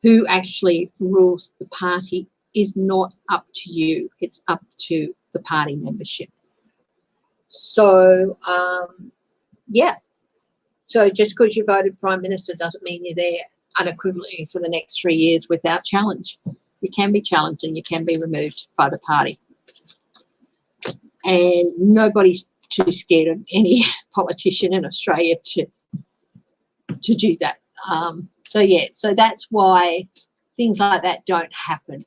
Who actually rules the party is not up to you. It's up to the party membership. So, yeah. So just because you voted Prime Minister doesn't mean you're there unequivocally for the next 3 years without challenge. You can be challenged and you can be removed by the party. And nobody's too scared of any politician in Australia to do that. So, yeah, so that's why things like that don't happen.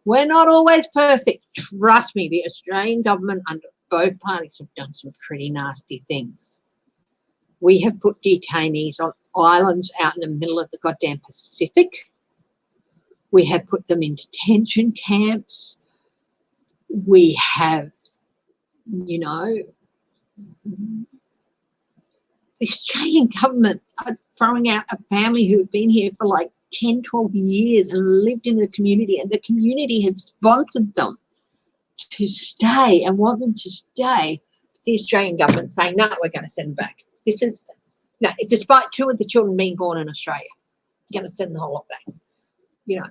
We're not always perfect. Trust me, the Australian government under both parties have done some pretty nasty things. We have put detainees on islands out in the middle of the goddamn Pacific. We have put them in detention camps. We have, you know, the Australian government are throwing out a family who have been here for like 10, 12 years and lived in the community, and the community have sponsored them to stay and want them to stay. The Australian government saying, no, we're going to send them back. This is, no, despite 2 of the children being born in Australia, we're going to send the whole lot back. You know,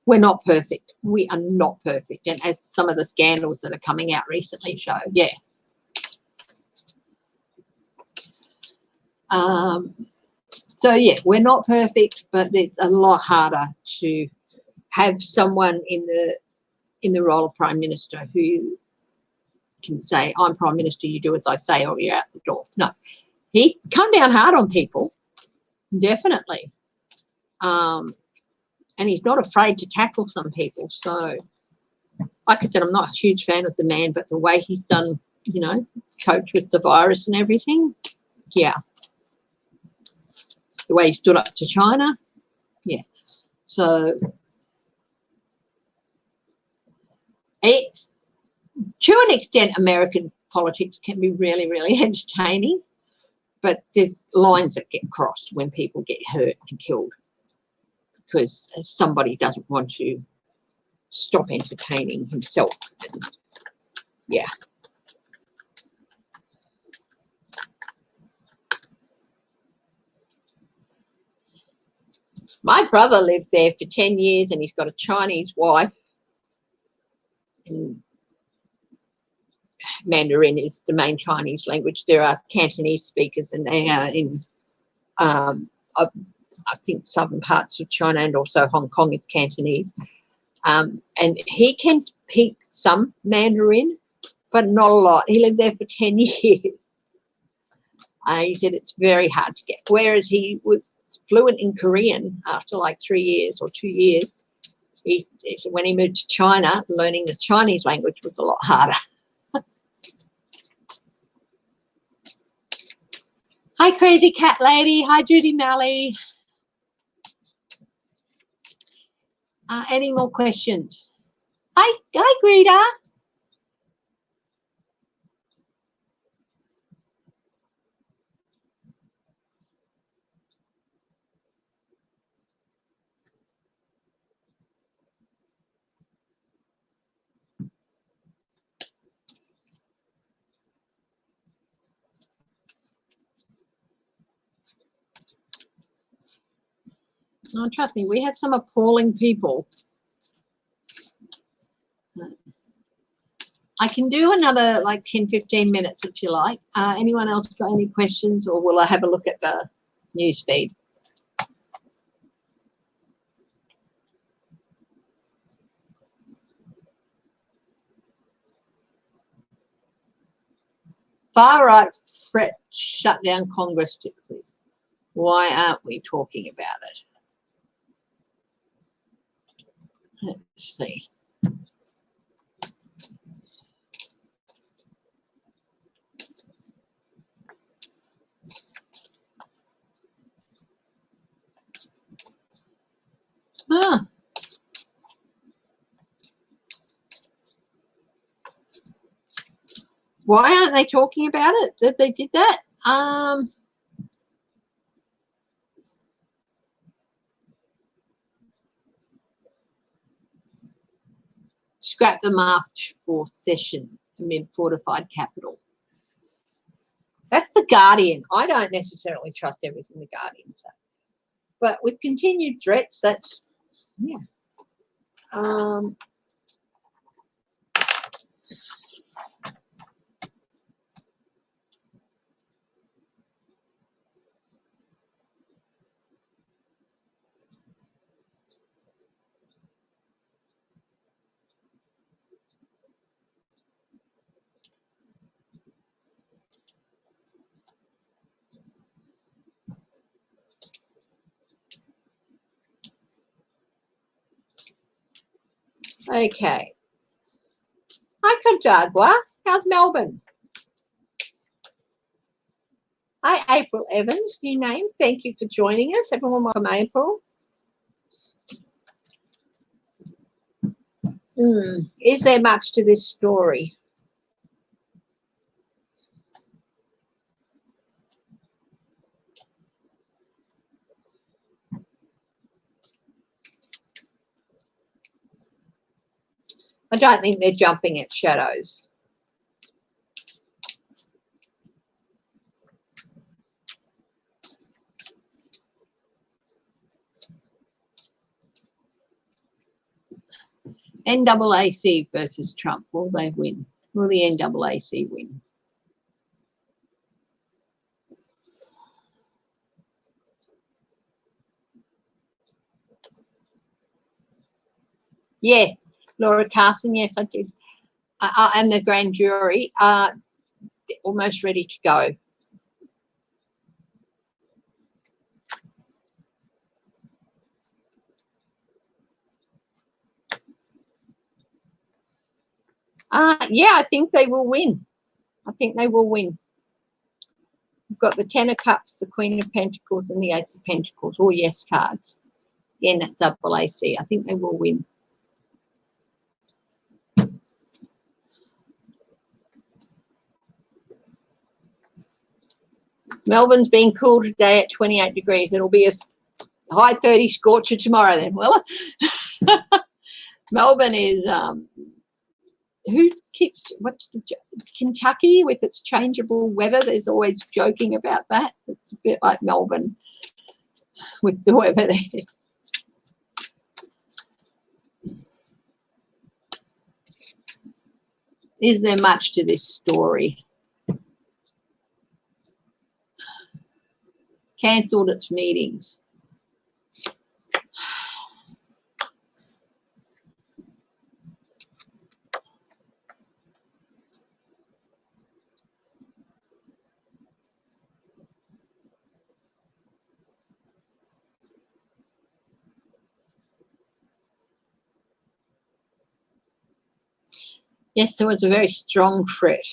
we're not perfect. We are not perfect. And as some of the scandals that are coming out recently show, yeah. So, yeah, we're not perfect, but it's a lot harder to have someone in the role of Prime Minister who can say, I'm Prime Minister, you do as I say, or you're out the door. No, he come down hard on people, definitely. And he's not afraid to tackle some people. So, like I said, I'm not a huge fan of the man, but the way he's done, you know, cope with the virus and everything, yeah. The way he stood up to China, yeah. So, to an extent, American politics can be really, really entertaining, but there's lines that get crossed when people get hurt and killed because somebody doesn't want to stop entertaining himself. And, yeah. My brother lived there for 10 years and he's got a Chinese wife. And Mandarin is the main Chinese language. There are Cantonese speakers and they are in, I think, southern parts of China and also Hong Kong is Cantonese. And he can speak some Mandarin, but not a lot. He lived there for 10 years. He said it's very hard to get, whereas he was fluent in Korean after like 3 years or 2 years. When he moved to China, learning the Chinese language was a lot harder. Hi, Crazy Cat Lady. Hi, Judy Malley. Any more questions? Hi, Greta. Oh, trust me, we have some appalling people. I can do another like 10, 15 minutes if you like. Anyone else got any questions, or will I have a look at the news feed? Far right threat shut down Congress typically. Why aren't we talking about it? Let's see. Why aren't they talking about it? That they did that? Scrap the March 4th session amid fortified capital. That's the Guardian. I don't necessarily trust everything the Guardian says. But with continued threats, that's, yeah. Okay. Hi, Kajagwa. How's Melbourne? Hi, April Evans, new name. Thank you for joining us. Everyone welcome April. Is there much to this story? I don't think they're jumping at shadows. NAAC versus Trump. Will they win? Will the NAAC win? Yes, Laura Carson, yes, I did. And the grand jury are almost ready to go. Yeah, I think they will win. I think they will win. We've got the 10 of Cups, the Queen of Pentacles, and the Ace of Pentacles, all yes cards. Again, that's NAAC. I think they will win. Melbourne's being cool today at 28 degrees. It'll be a high 30 scorcher tomorrow then, will it? Melbourne is, what's the, Kentucky with its changeable weather. There's always joking about that. It's a bit like Melbourne with the weather there. Is there much to this story? Cancelled its meetings. Yes, there was a very strong threat.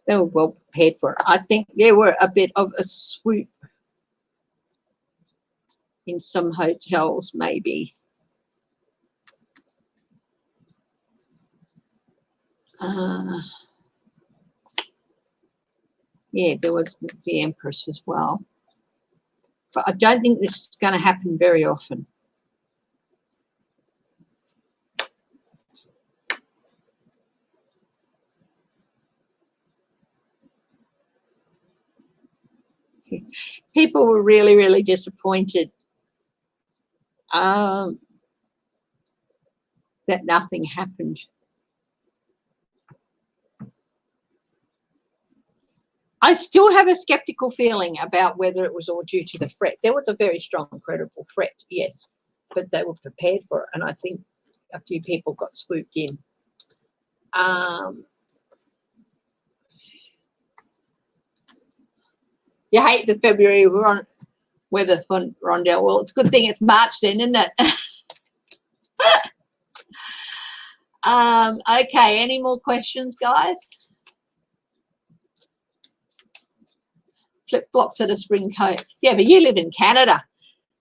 They were well prepared for it. I think there were a bit of a swoop in some hotels, maybe. Yeah, there was the Empress as well. But I don't think this is going to happen very often. People were really, really disappointed that nothing happened. I still have a skeptical feeling about whether it was all due to the threat. There was a very strong, credible threat, yes, but they were prepared for it, and I think a few people got swooped in. You hate the February weather for Rondell. Well, it's a good thing it's March then, isn't it? Okay, any more questions, guys? Flip-flops and a spring coat. Yeah, but you live in Canada.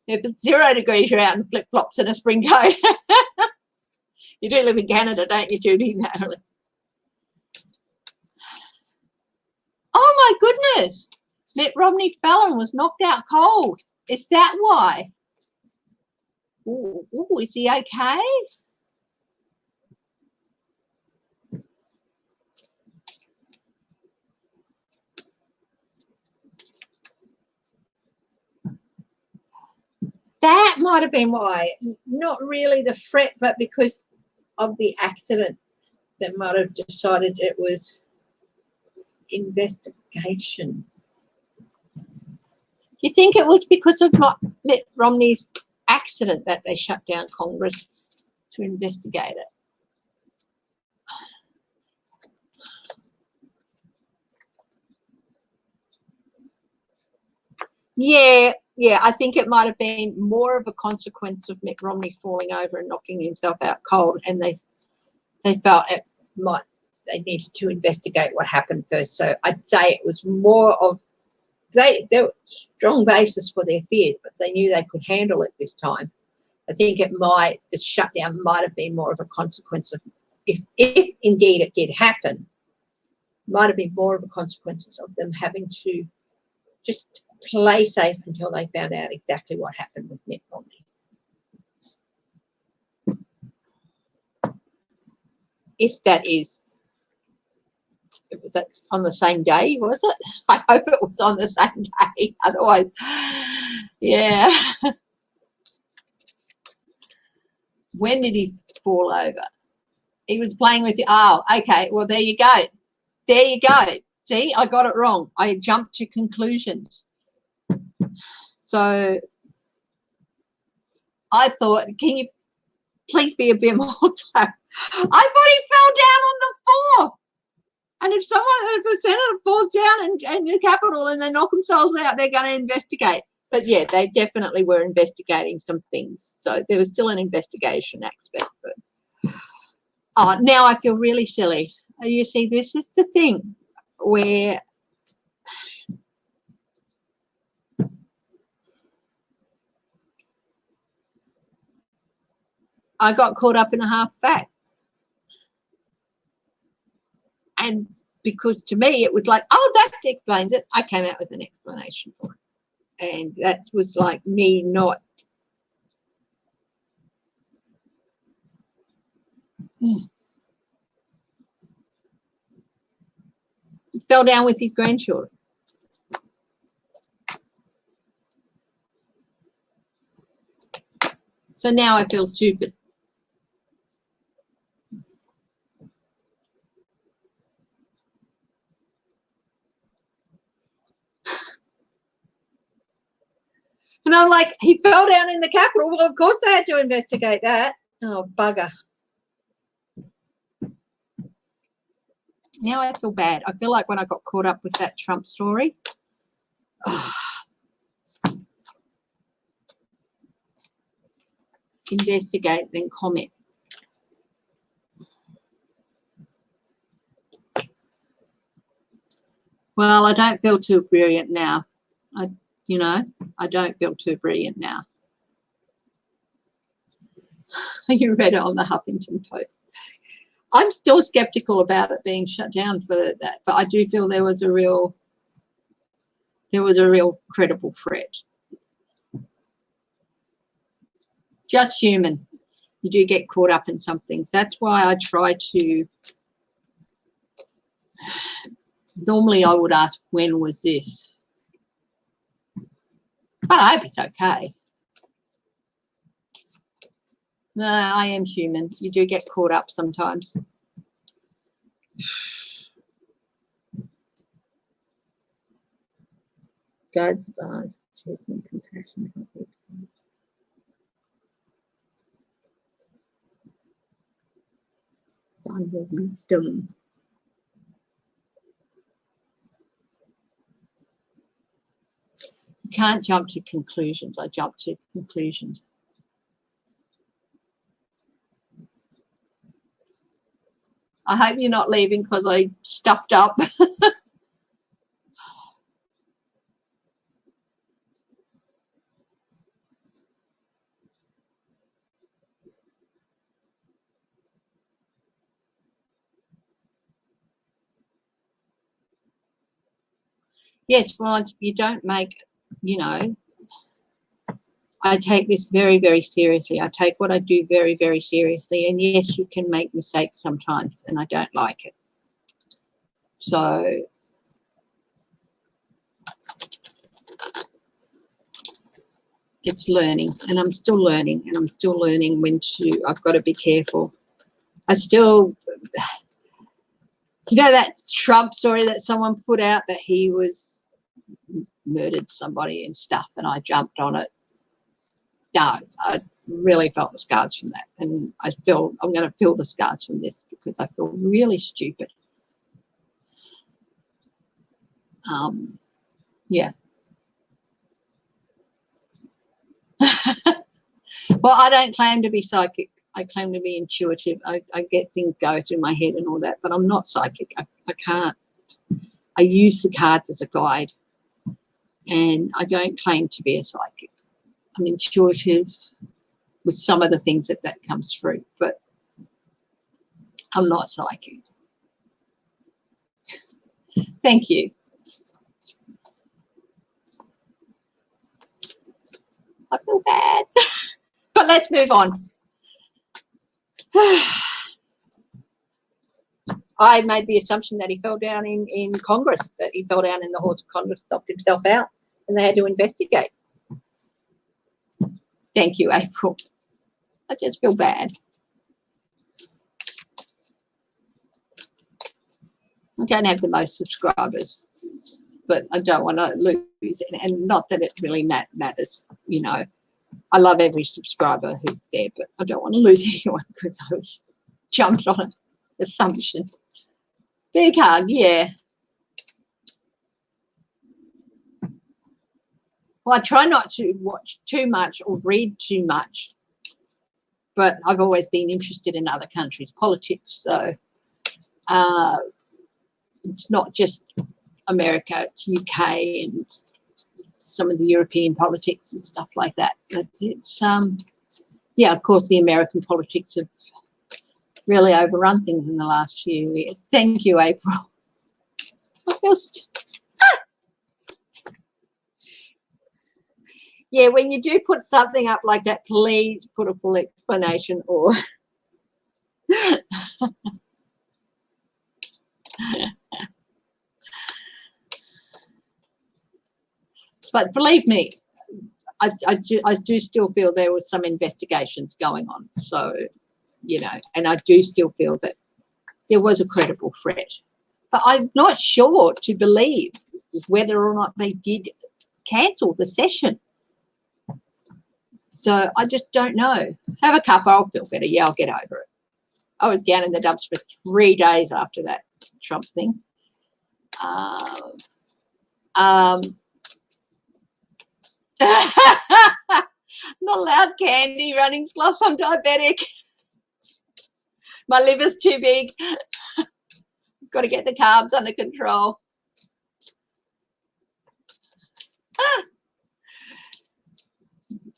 If it's 0 degrees, you're out in flip-flops and a spring coat. You do live in Canada, don't you, Judy? Natalie? Oh, my goodness. Mitt Romney Fallon was knocked out cold. Is that why? Ooh, is he okay? That might have been why. Not really the threat, but because of the accident, they might have decided it was investigation. You think it was because of Mitt Romney's accident that they shut down Congress to investigate it? Yeah, I think it might have been more of a consequence of Mitt Romney falling over and knocking himself out cold, and they felt they needed to investigate what happened first. So I'd say it was more of there were strong basis for their fears, but they knew they could handle it this time. I think the shutdown might have been more of a consequence of, if indeed it did happen, might have been more of a consequence of them having to just play safe until they found out exactly what happened with Mitt Romney. If that's on the same day, was it? I hope it was on the same day. Otherwise, yeah. When did he fall over? He was playing with okay. Well, there you go. There you go. See, I got it wrong. I jumped to conclusions. So I thought, can you please be a bit more clear? I thought he fell down on the floor. And if the senator falls down in the Capitol and they knock themselves out, they're going to investigate. But yeah, they definitely were investigating some things. So there was still an investigation aspect. But now I feel really silly. You see, this is the thing where I got caught up in a half fact. And because to me it was like, oh, that explains it, I came out with an explanation for it. And that was like me not fell down with his grandchildren. So now I feel stupid. And I'm like, he fell down in the Capitol. Well, of course they had to investigate that. Oh, bugger. Now I feel bad. I feel like when I got caught up with that Trump story. Investigate, then comment. Well, I don't feel too brilliant now. I don't feel too brilliant now. You read it on the Huffington Post. I'm still skeptical about it being shut down for that, but I do feel there was a real credible threat. Just human. You do get caught up in something. That's why I try to. Normally, I would ask, when was this? But I hope it's okay. No, I am human. You do get caught up sometimes. God, compassion. Wisdom. You can't jump to conclusions. I jump to conclusions. I hope you're not leaving because I stuffed up. Yes, well, you don't make, I take this very, very seriously. I take what I do very, very seriously. And yes, you can make mistakes sometimes, and I don't like it. So it's learning, and I'm still learning, and I'm still learning when I've got to be careful. I still, that Trump story that someone put out that he was murdered somebody and stuff, and I jumped on it. No, I really felt the scars from that, and I'm going to feel the scars from this because I feel really stupid. Yeah. Well, I don't claim to be psychic. I claim to be intuitive. I get things go through my head and all that, but I'm not psychic. I can't. I use the cards as a guide, and I don't claim to be a psychic. I'm intuitive with some of the things that comes through, but I'm not psychic. Thank you. I feel bad, but let's move on. I made the assumption that he fell down in Congress, that he fell down in the halls of Congress, knocked himself out, and they had to investigate. Thank you, April. I just feel bad. I don't have the most subscribers, but I don't want to lose it. And not that it really matters, I love every subscriber who's there, but I don't want to lose anyone because I was jumped on an assumption. Big hug, yeah. Well, I try not to watch too much or read too much, but I've always been interested in other countries' politics, so it's not just America, it's UK and some of the European politics and stuff like that. But it's, yeah, of course, the American politics have really overrun things in the last few years. Thank you, April. I feel yeah, when you do put something up like that, please put a full explanation or but believe me, I do still feel there was some investigations going on. So, you know, and I do still feel that there was a credible threat. But I'm not sure to believe whether or not they did cancel the session. So I just don't know. Have a cup, I'll feel better. Yeah, I'll get over it. I was down in the dumps for 3 days after that Trump thing. Not allowed candy, running sloth. I'm diabetic. My liver's too big. Got to get the carbs under control.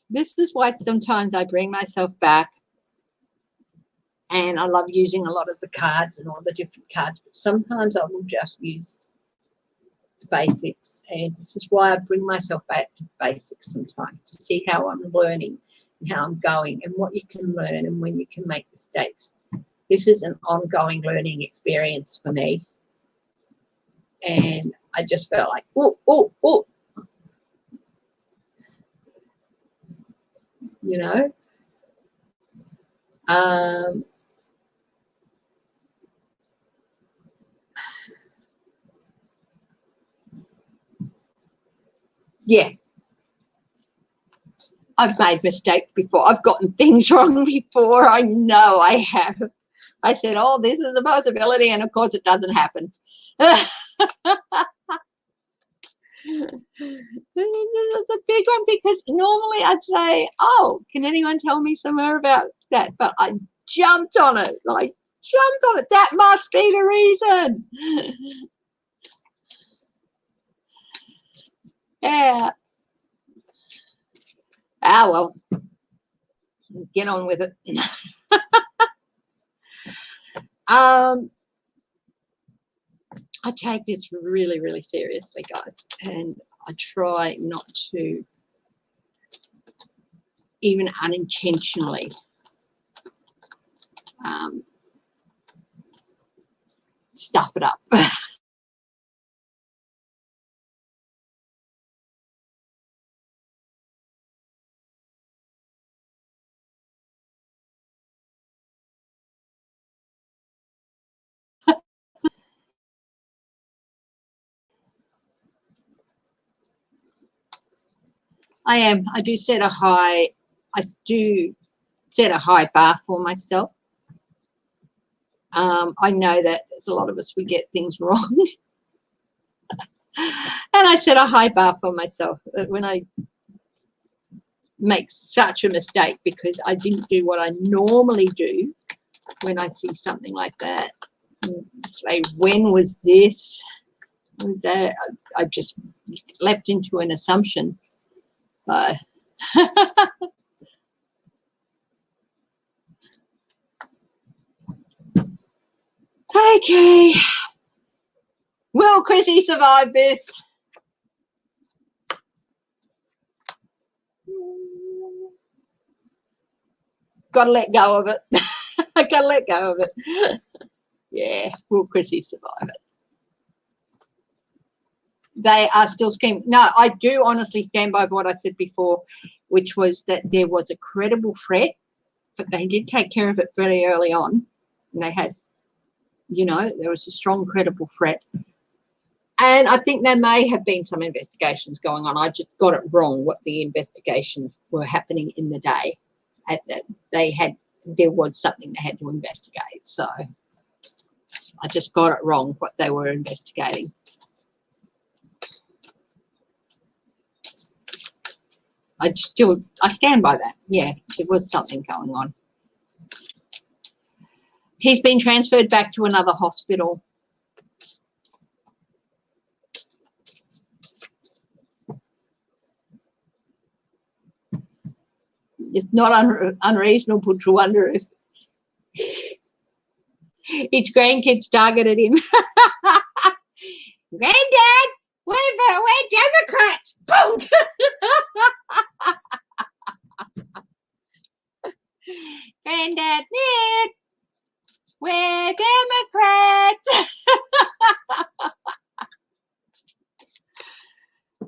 This is why sometimes I bring myself back, and I love using a lot of the cards and all the different cards, but sometimes I will just use the basics, and this is why I bring myself back to the basics sometimes to see how I'm learning and how I'm going and what you can learn and when you can make mistakes. This is an ongoing learning experience for me, and I just felt like, oh, you know. Yeah, I've made mistakes before. I've gotten things wrong before. I know I have. I said, oh, this is a possibility, and of course it doesn't happen. This is a big one because normally I'd say, oh, can anyone tell me some more about that? But I jumped on it. Like, jumped on it. That must be the reason. Yeah. Ah, well, get on with it. I take this really, really seriously, guys, and I try not to even unintentionally stuff it up. I am. I do set a high. I do set a high bar for myself. I know that there's a lot of us, we get things wrong. And I set a high bar for myself when I make such a mistake because I didn't do what I normally do when I see something like that. Say, when was this? Was that? I just leapt into an assumption. Okay. Will Chrissy survive this? Gotta let go of it. I gotta let go of it. Yeah, will Chrissy survive it? They are still scheming. No, I do honestly stand by what I said before, which was that there was a credible threat, but they did take care of it very early on. And they had, you know, there was a strong credible threat. And I think there may have been some investigations going on. I just got it wrong what the investigations were happening in the day. There was something they had to investigate. So I just got it wrong what they were investigating. I stand by that. Yeah, there was something going on. He's been transferred back to another hospital. It's not unreasonable to wonder if His grandkids targeted him. Granddad, we're Democrats. Boom. Granddad, Ned, we're Democrats.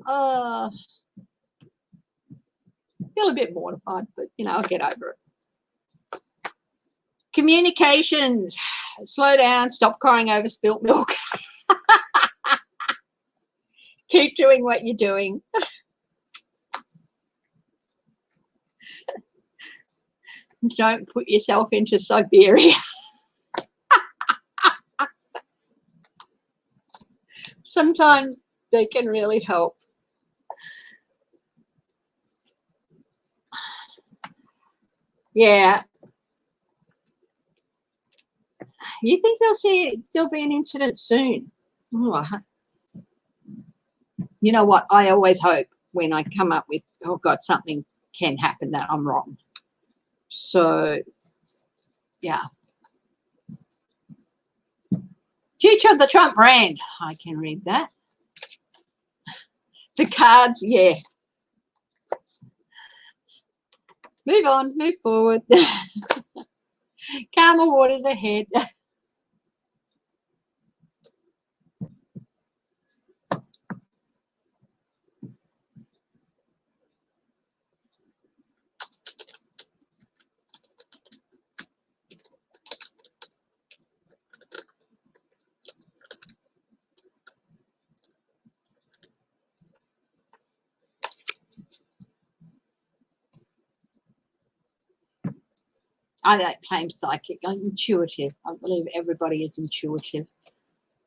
Oh, feel a bit mortified, but you know, I'll get over it. Communications, slow down, stop crying over spilt milk. Keep doing what you're doing. Don't put yourself into Siberia. Sometimes they can really help. Yeah. You think there'll be an incident soon? Oh, you know what? I always hope when I come up with, oh God, something can happen that I'm wrong. So, yeah. Future of the Trump brand. I can read that. The cards, yeah. Move on, move forward. Calmer waters ahead. I don't claim psychic. I'm intuitive. I believe everybody is intuitive.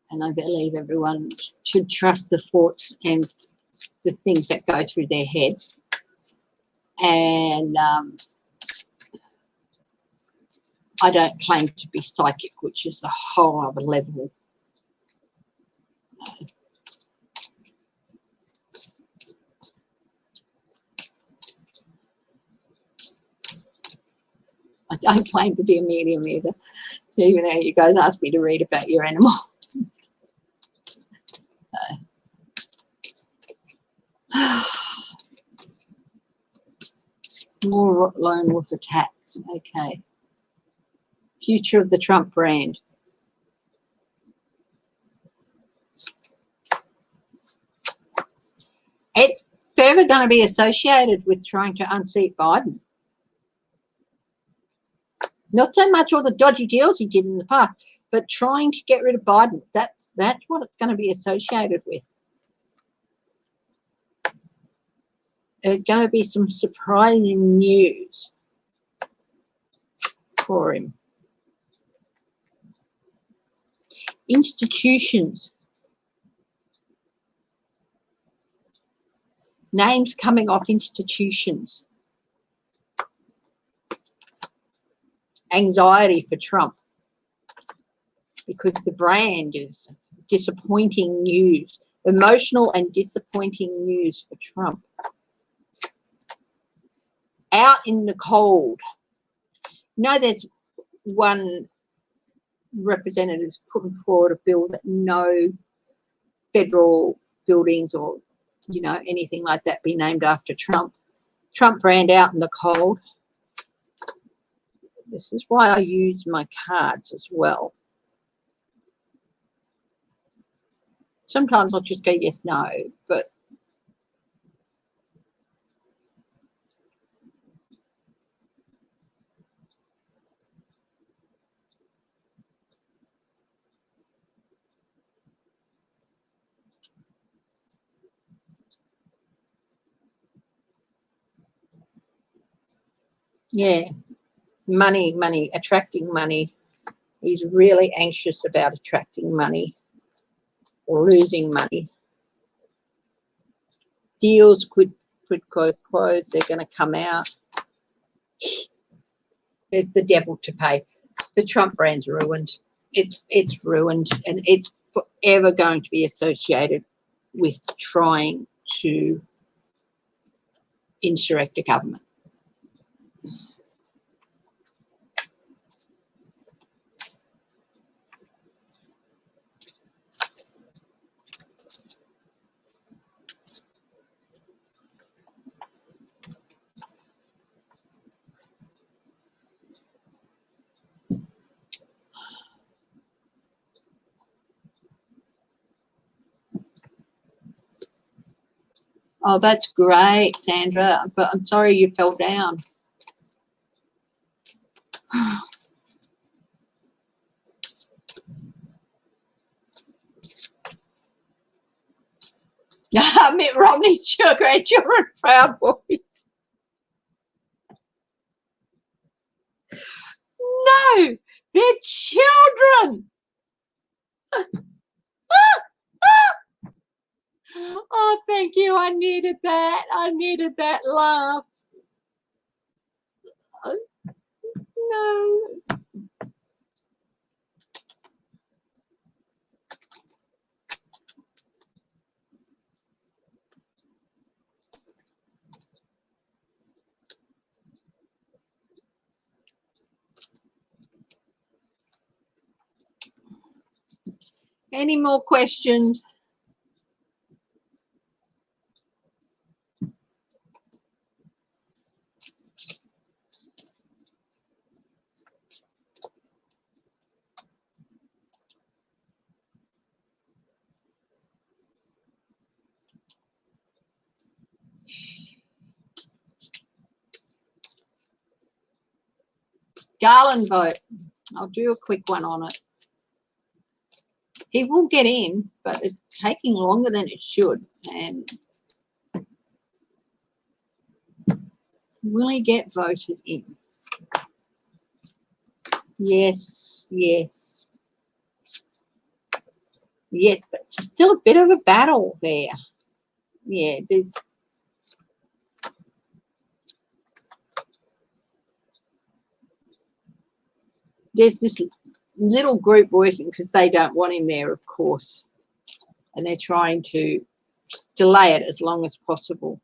And I believe everyone should trust the thoughts and the things that go through their head. And I don't claim to be psychic, which is a whole other level. I don't claim to be a medium either, even though you guys asked me to read about your animal. More lone wolf attacks. Okay. Future of the Trump brand. It's forever going to be associated with trying to unseat Biden. Not so much all the dodgy deals he did in the past, but trying to get rid of Biden. That's what it's going to be associated with. There's going to be some surprising news for him. Institutions. Names coming off institutions. Anxiety for Trump because the brand is disappointing news, emotional and disappointing news for Trump. Out in the cold. You know, there's one representative putting forward a bill that no federal buildings or, you know, anything like that be named after Trump. Trump brand out in the cold. This is why I use my cards as well. Sometimes I'll just go yes, no, but yeah, money, attracting money. He's really anxious about attracting money or losing money. Deals quid pro quos, they're going to come out. There's the devil to pay. The Trump brand's ruined. It's ruined, and it's forever going to be associated with trying to insurrect a government. Oh, that's great, Sandra, but I'm sorry you fell down. Mitt Romney's grandchildren, Proud Boys. No, they're children. Oh, thank you. I needed that. I needed that laugh. Oh, no. Any more questions? Garland vote. I'll do a quick one on it. He will get in, but it's taking longer than it should. And will he get voted in? Yes, yes. Yes, but it's still a bit of a battle there. Yeah, there's this little group working because they don't want him there, of course. And they're trying to delay it as long as possible.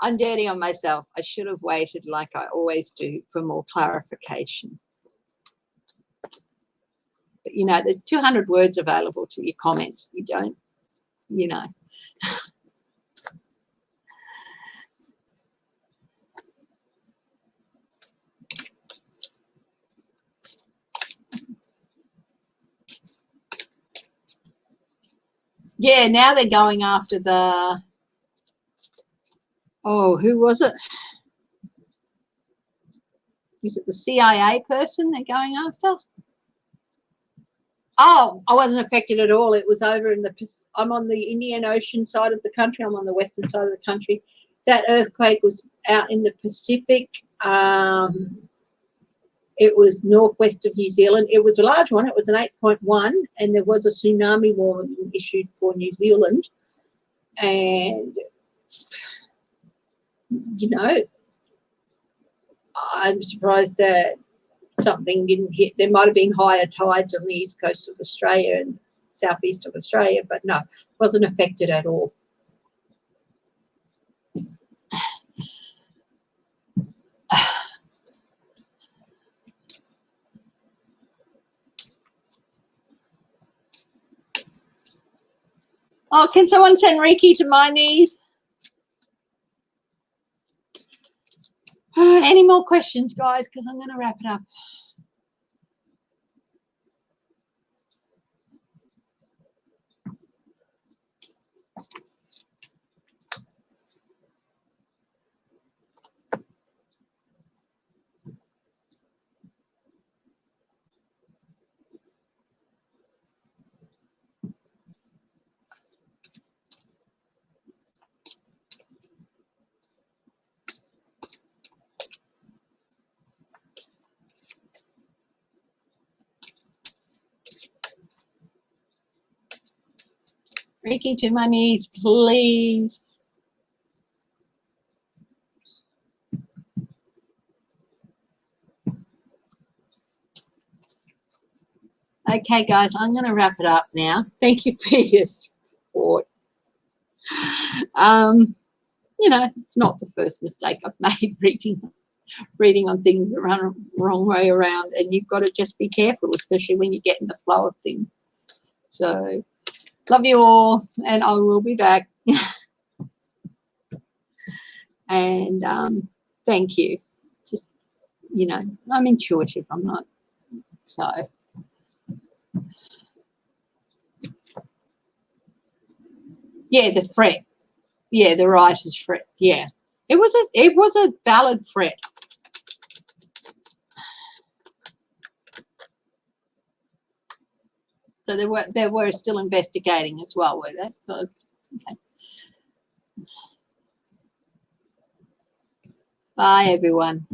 I'm dirty on myself. I should have waited like I always do for more clarification. But, you know, there's 200 words available to your comments. You don't, you know. Yeah, now they're going after the, oh, who was it? Is it the CIA person they're going after? Oh, I wasn't affected at all. It was over in the, I'm on the Indian Ocean side of the country. I'm on the western side of the country. That earthquake was out in the Pacific. It was northwest of New Zealand. It was a large one. It was an 8.1, and there was a tsunami warning issued for New Zealand. And, you know, I'm surprised that something didn't hit. There might have been higher tides on the east coast of Australia and southeast of Australia, but no, wasn't affected at all. Oh, can someone send Reiki to my knees? Any more questions, guys? Because I'm going to wrap it up. Reiki to my knees, please. Okay, guys, I'm going to wrap it up now. Thank you for your support. You know, it's not the first mistake I've made reading on things that run the wrong way around, and you've got to just be careful, especially when you get in the flow of things. So, love you all, and I will be back. And thank you. Just you know, I'm intuitive. I'm not. So. Yeah, the fret. Yeah, the writer's fret. Yeah. It was a valid fret. So they were still investigating as well, were they? So, okay. Bye everyone.